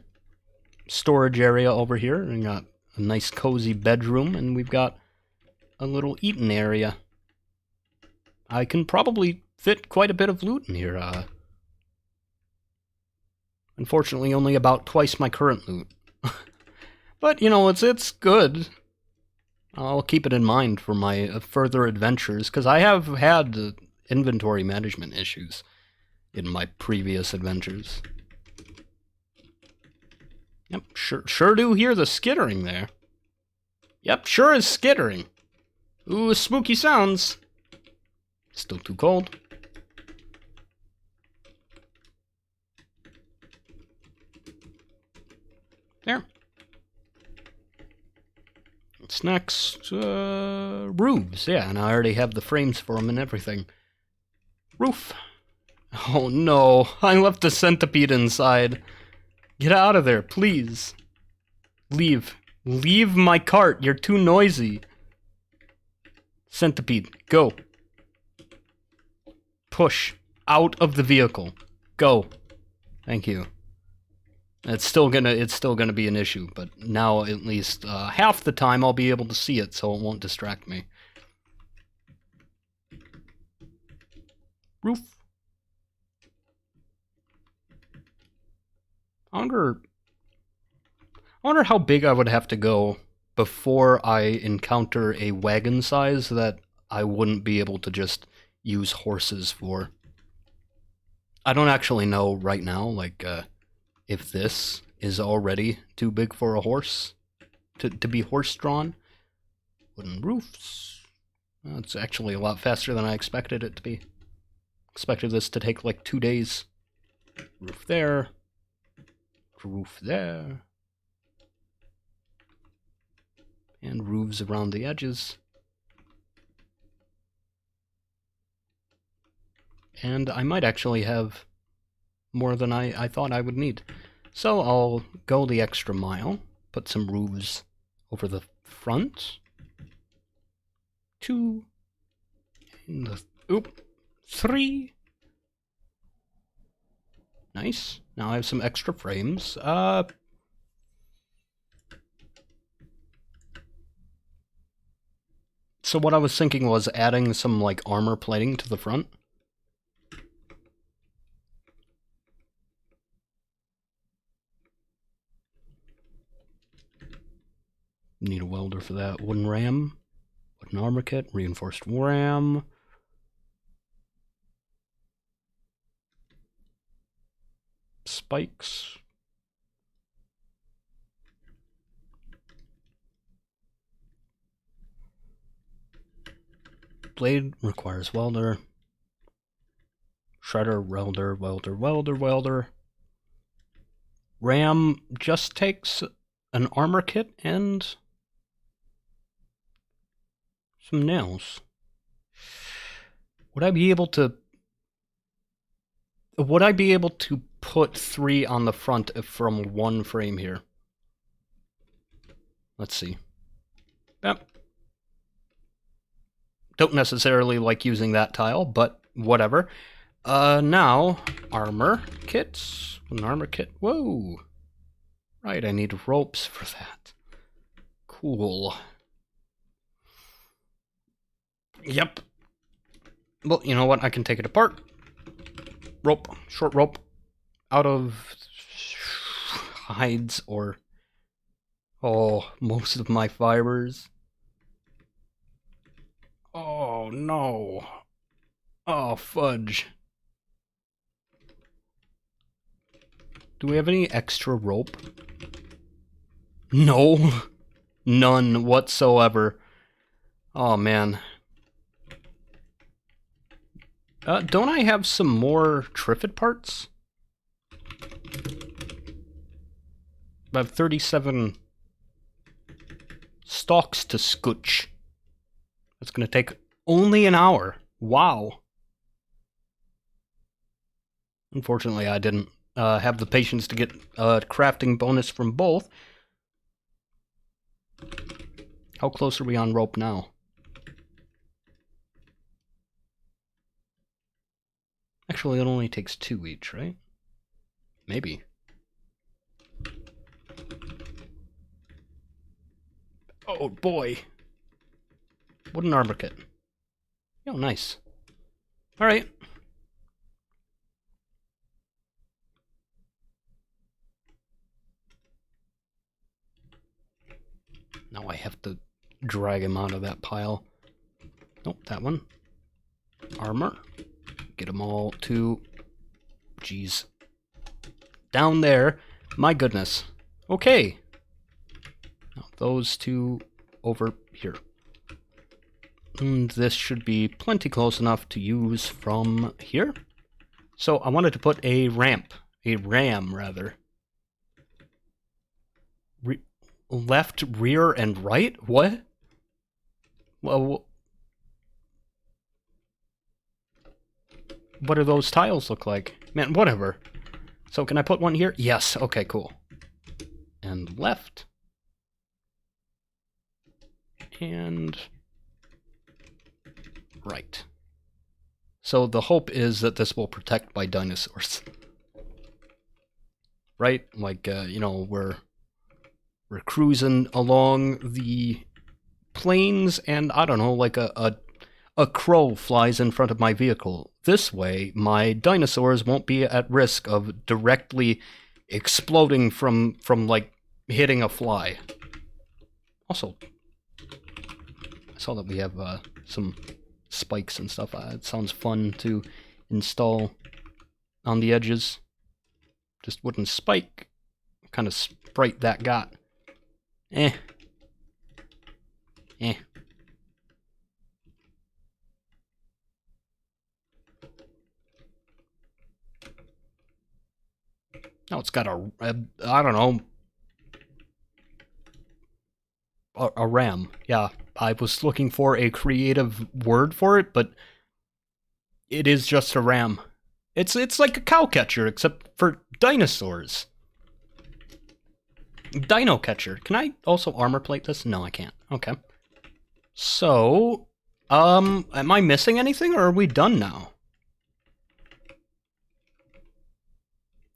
S1: storage area over here. We got a nice cozy bedroom, and we've got a little eating area. I can probably fit quite a bit of loot in here. Unfortunately, only about twice my current loot. But, you know, it's good. I'll keep it in mind for my further adventures, because I have had inventory management issues in my previous adventures. Yep, sure do hear the skittering there. Yep, sure is skittering. Ooh, spooky sounds. Still too cold. There. What's next? Roofs, yeah, and I already have the frames for them and everything. Roof. Oh no, I left the centipede inside. Get out of there, please. Leave. Leave my cart, you're too noisy. Centipede, go. Push. Out of the vehicle. Go. Thank you. It's still gonna be an issue, but now at least half the time I'll be able to see it, so it won't distract me. Roof. I wonder how big I would have to go before I encounter a wagon size that I wouldn't be able to just use horses for. I don't actually know right now, like, if this is already too big for a horse to be horse-drawn. Wooden roofs. It's actually a lot faster than I expected it to be. Expected this to take like 2 days. Roof there. Roof there. And roofs around the edges. And I might actually have more than I thought I would need. So I'll go the extra mile, put some roofs over the front. 2, and the, 3. Nice. Now I have some extra frames. So what I was thinking was adding some, like, armor plating to the front. Need a welder for that. Wooden ram. Wooden armor kit. Reinforced ram. Spikes. Blade requires welder. Shredder, welder, welder, welder, welder. Ram just takes an armor kit and some nails. Would I be able to put 3 on the front from 1 frame here? Let's see. Yep. Don't necessarily like using that tile, but whatever. Now, armor kits. An armor kit. Whoa! Right, I need ropes for that. Cool. Yep. Well, you know what? I can take it apart. Rope. Short rope. Out of hides or... Oh, most of my fibers. Oh, no. Oh, fudge. Do we have any extra rope? No. None whatsoever. Oh, man. Don't I have some more Triffid parts? I have 37 stalks to scooch. That's going to take only an hour. Wow. Unfortunately, I didn't have the patience to get a crafting bonus from both. How close are we on rope now? Actually, it only takes 2 each, right? Maybe. Oh boy. Wooden armor kit. Oh, nice. Alright. Now I have to drag him out of that pile. Nope, that one. Armor. Get them all to... Jeez. Down there. My goodness. Okay. Now those 2 over here. And this should be plenty close enough to use from here. So I wanted to put a ramp. A ram, rather. Left, rear, and right? What? Well... what do those tiles look like? Man, whatever. So can I put one here? Yes, okay, cool. And left. And right. So the hope is that this will protect my dinosaurs. Right? Like, you know, we're cruising along the plains and, I don't know, like a crow flies in front of my vehicle. This way, my dinosaurs won't be at risk of directly exploding from like, hitting a fly. Also, I saw that we have some spikes and stuff. It sounds fun to install on the edges. Just wooden spike. What kind of sprite that got? Eh. No, it's got a I don't know, a ram. Yeah, I was looking for a creative word for it, but it is just a ram. It's like a cow catcher, except for dinosaurs. Dino catcher. Can I also armor plate this? No, I can't. Okay. So, am I missing anything, or are we done now?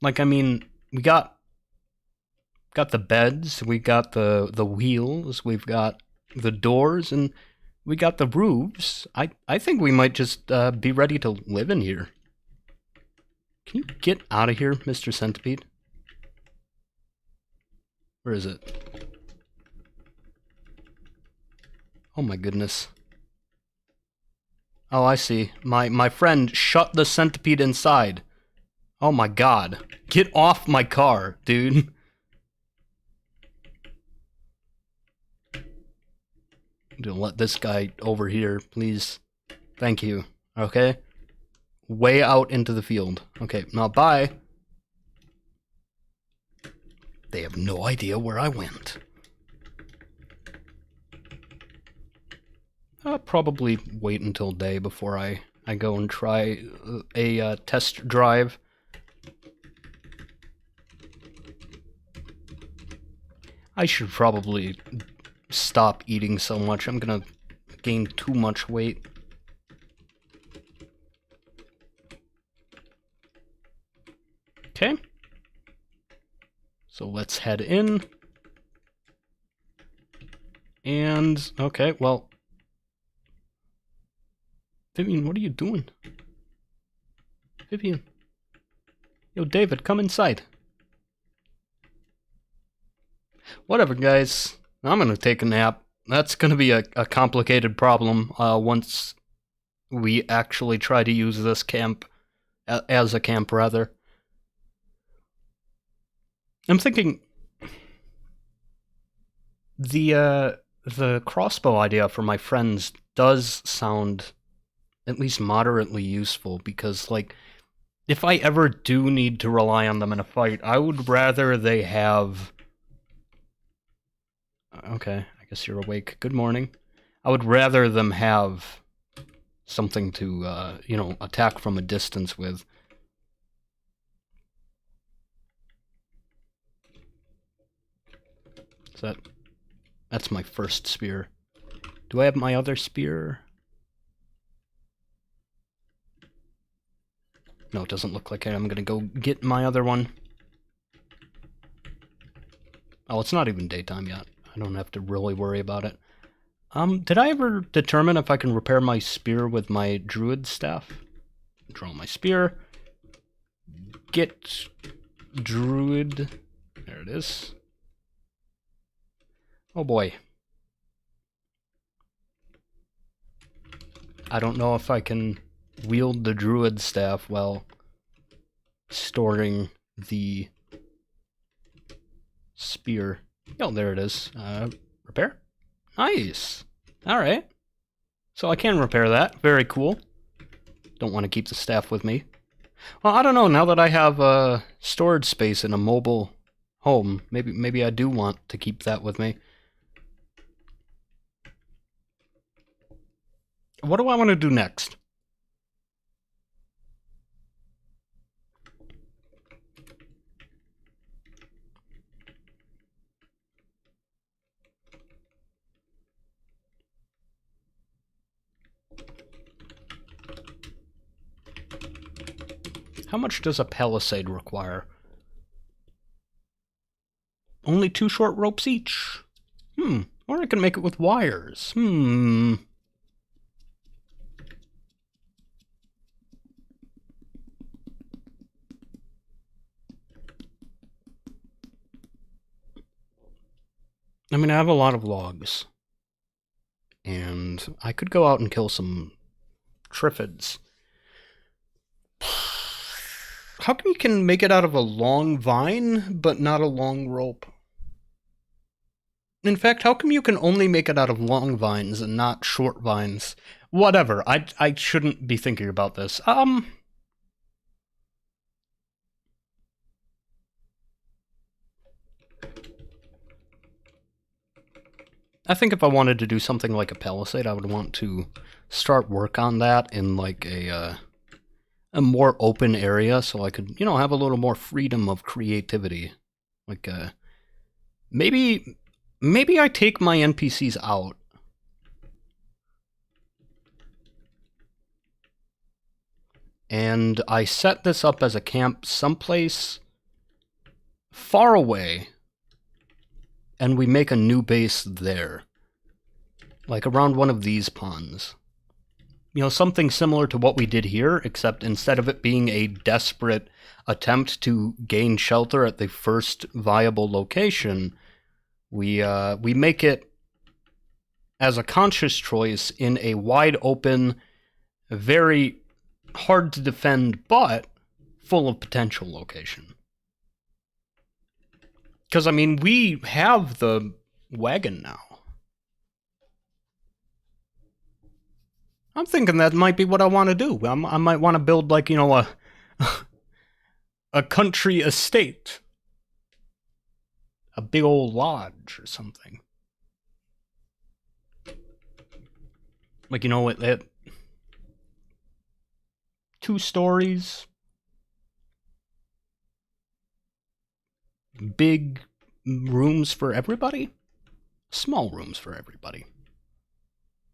S1: Like, I mean, we got the beds, we got the wheels, we've got the doors, and we got the roofs. I think we might just be ready to live in here. Can you get out of here, Mr. Centipede? Where is it? Oh my goodness. Oh, I see. My friend shut the centipede inside. Oh my god. Get off my car, dude. I'm gonna let this guy over here, please. Thank you. Okay? Way out into the field. Okay, now bye. They have no idea where I went. I'll probably wait until day before I go and try a test drive. I should probably stop eating so much. I'm gonna gain too much weight. Okay. So let's head in. And, okay, well... Vivian, what are you doing? Vivian. Yo, David, come inside. Whatever, guys. I'm gonna take a nap. That's gonna be a complicated problem once we actually try to use this camp as a camp, rather. I'm thinking the crossbow idea for my friends does sound at least moderately useful, because, like, if I ever do need to rely on them in a fight, I would rather they have... Okay, I guess you're awake. Good morning. I would rather them have something to, you know, attack from a distance with. So that's my first spear. Do I have my other spear? No, it doesn't look like it. I'm gonna go get my other one. Oh, it's not even daytime yet. I don't have to really worry about it. Did I ever determine if I can repair my spear with my druid staff? Draw my spear. Get druid. There it is. Oh boy. I don't know if I can wield the druid staff while storing the spear. Oh, there it is. Repair? Nice. Alright. So I can repair that. Very cool. Don't want to keep the staff with me. Well, I don't know. Now that I have storage space in a mobile home, maybe I do want to keep that with me. What do I want to do next? How much does a palisade require? Only 2 short ropes each. Or I can make it with wires. I mean, I have a lot of logs. And I could go out and kill some triffids. How come you can make it out of a long vine, but not a long rope? In fact, how come you can only make it out of long vines and not short vines? Whatever, I shouldn't be thinking about this. I think if I wanted to do something like a palisade, I would want to start work on that in like a more open area, so I could, you know, have a little more freedom of creativity. Like, maybe I take my NPCs out. And I set this up as a camp someplace far away. And we make a new base there. Like around one of these ponds. You know, something similar to what we did here, except instead of it being a desperate attempt to gain shelter at the first viable location, we make it as a conscious choice in a wide open, very hard to defend, but full of potential location. Because, I mean, we have the wagon now. I'm thinking that might be what I want to do. I might want to build, like, you know, a country estate. A big old lodge or something. Like, you know, it 2 stories. Big rooms for everybody? Small rooms for everybody.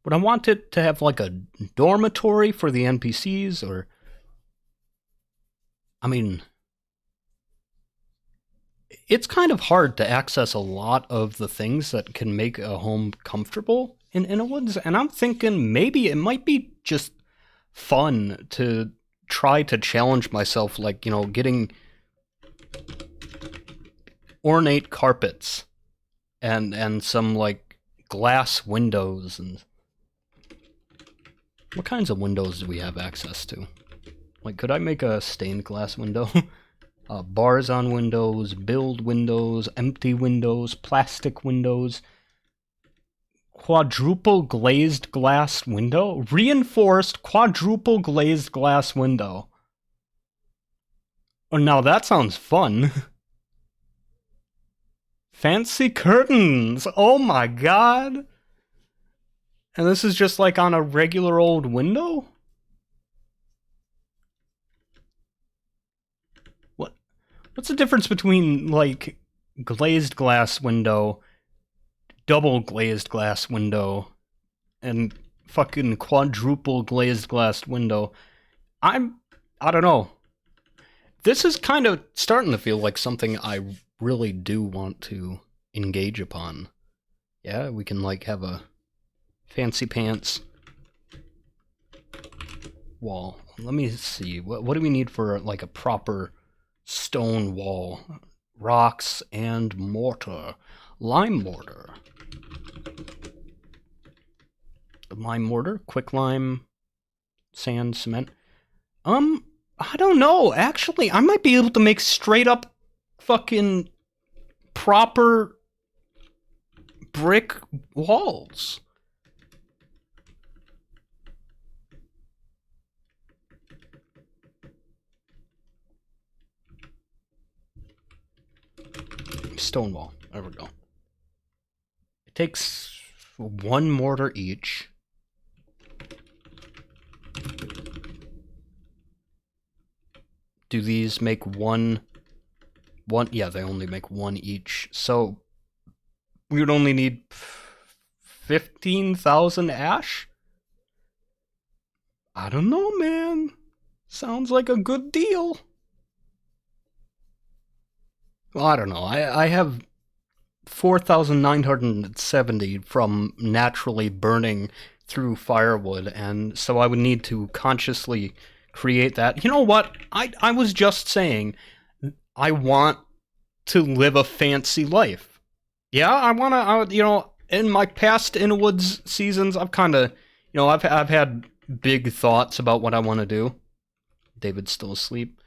S1: Would I want it to have like a dormitory for the NPCs, or... I mean... It's kind of hard to access a lot of the things that can make a home comfortable in Innawoods, and I'm thinking maybe it might be just fun to try to challenge myself, like, you know, getting ornate carpets and some, like, glass windows. And what kinds of windows do we have access to? Like, could I make a stained glass window? Bars on windows, build windows, empty windows, plastic windows, quadruple glazed glass window, reinforced quadruple glazed glass window. Oh, now that sounds fun. Fancy curtains! Oh my god! And this is just like on a regular old window? What's the difference between, like, glazed glass window, double glazed glass window, and fucking quadruple glazed glass window? I don't know. This is kind of starting to feel like something I really do want to engage upon. Yeah, we can, like, have a fancy pants wall. Let me see. What do we need for, like, a proper stone wall? Rocks and mortar. Lime mortar. Lime mortar, quicklime, sand, cement. I don't know. Actually, I might be able to make straight up fucking proper brick walls. Stone wall. There we go. It takes 1 mortar each. Do these make one? Yeah, they only make 1 each. So we would only need 15,000 ash? I don't know, man. Sounds like a good deal. Well, I don't know. I have 4,970 from naturally burning through firewood, and so I would need to consciously create that. You know what? I was just saying I want to live a fancy life. Yeah, I want to, in my past Innawood seasons, I've kind of, I've had big thoughts about what I want to do. David's still asleep.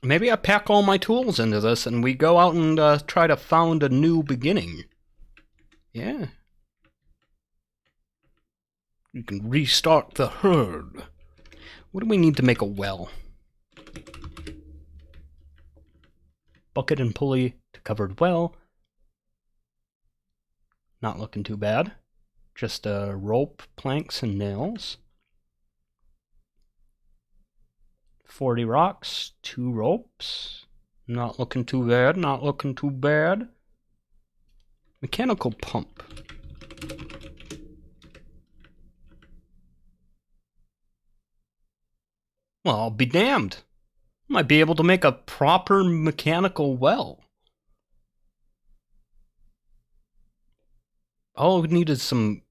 S1: Maybe I pack all my tools into this and we go out and try to found a new beginning. Yeah. You can restart the herd. What do we need to make a well? Bucket and pulley to covered well. Not looking too bad. Just rope, planks, and nails. 40 rocks, 2 ropes. Not looking too bad, not looking too bad. Mechanical pump. Well, I'll be damned. Might be able to make a proper mechanical well. All we need is some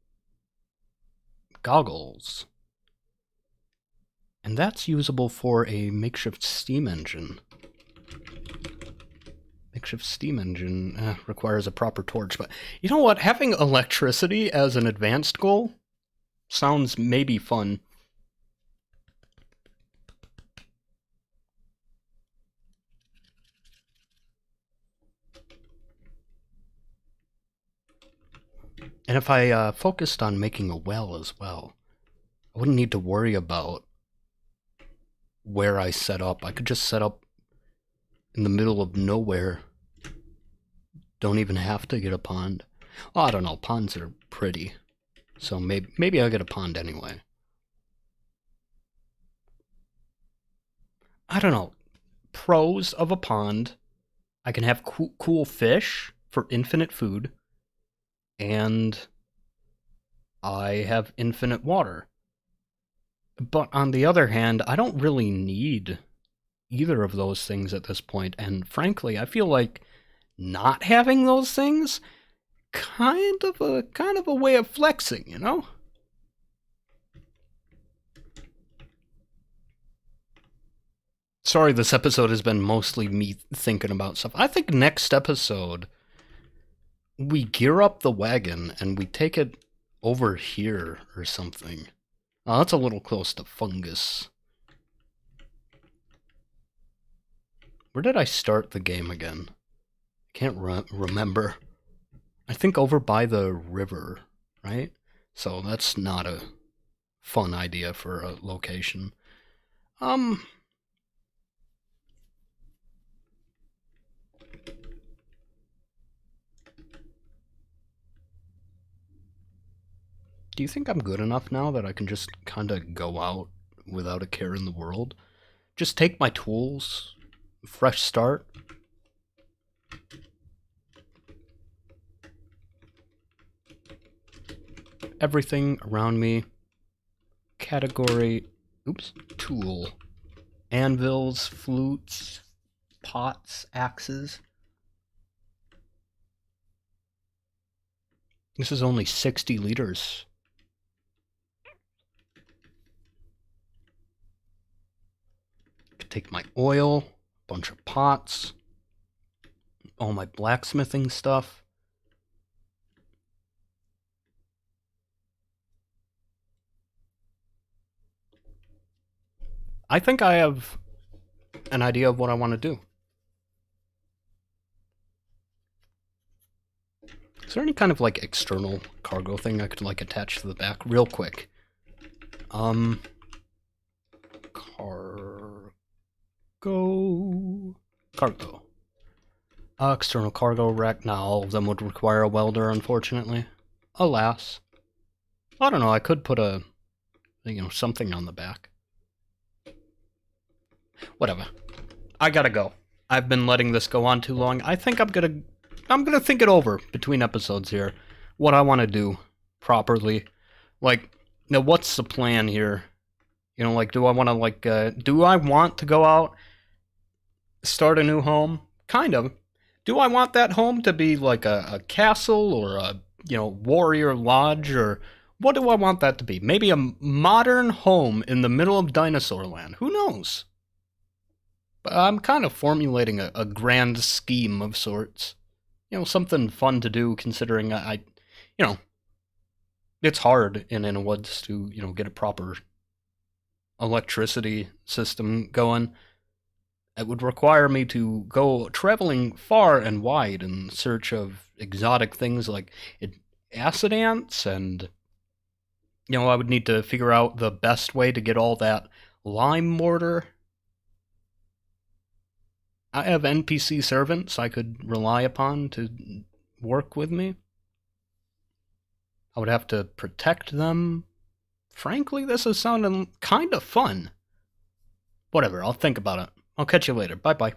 S1: goggles. And that's usable for a makeshift steam engine. Makeshift steam engine requires a proper torch, but you know what? Having electricity as an advanced goal sounds maybe fun. And if I focused on making a well as well, I wouldn't need to worry about where I set up. I could just set up in the middle of nowhere. Don't even have to get a pond. Oh, I don't know. Ponds are pretty. So maybe I'll get a pond anyway. I don't know. Pros of a pond. I can have cool fish for infinite food. And I have infinite water. But on the other hand, I don't really need either of those things at this point. And frankly, I feel like not having those things kind of a way of flexing, you know? Sorry, this episode has been mostly me thinking about stuff. I think next episode we gear up the wagon and we take it over here or something. Oh, that's a little close to fungus. Where did I start the game again? I can't remember. I think over by the river, right? So that's not a fun idea for a location. Do you think I'm good enough now that I can just kind of go out without a care in the world? Just take my tools, fresh start. Everything around me. Category, tool. Anvils, flutes, pots, axes. This is only 60 liters. Take my oil, bunch of pots, all my blacksmithing stuff. I think I have an idea of what I want to do. Is there any kind of like external cargo thing I could like attach to the back real quick? Cargo. External cargo rack. Now all of them would require a welder, unfortunately. Alas. I don't know, I could put a, something on the back. Whatever. I gotta go. I've been letting this go on too long. I think I'm gonna think it over between episodes here. What I want to do properly. Like, Now, what's the plan here? You know, like, do I want to, like, do I want to go out, start a new home? Kind of. Do I want that home to be like a castle or a, warrior lodge, or what do I want that to be? Maybe a modern home in the middle of dinosaur land. Who knows? But I'm kind of formulating a grand scheme of sorts. Something fun to do considering you know, it's hard in Innawoods to, get a proper electricity system going. It would require me to go traveling far and wide in search of exotic things like acid ants, and I would need to figure out the best way to get all that lime mortar. I have NPC servants I could rely upon to work with me. I would have to protect them. Frankly, this is sounding kind of fun. Whatever, I'll think about it. I'll catch you later. Bye bye.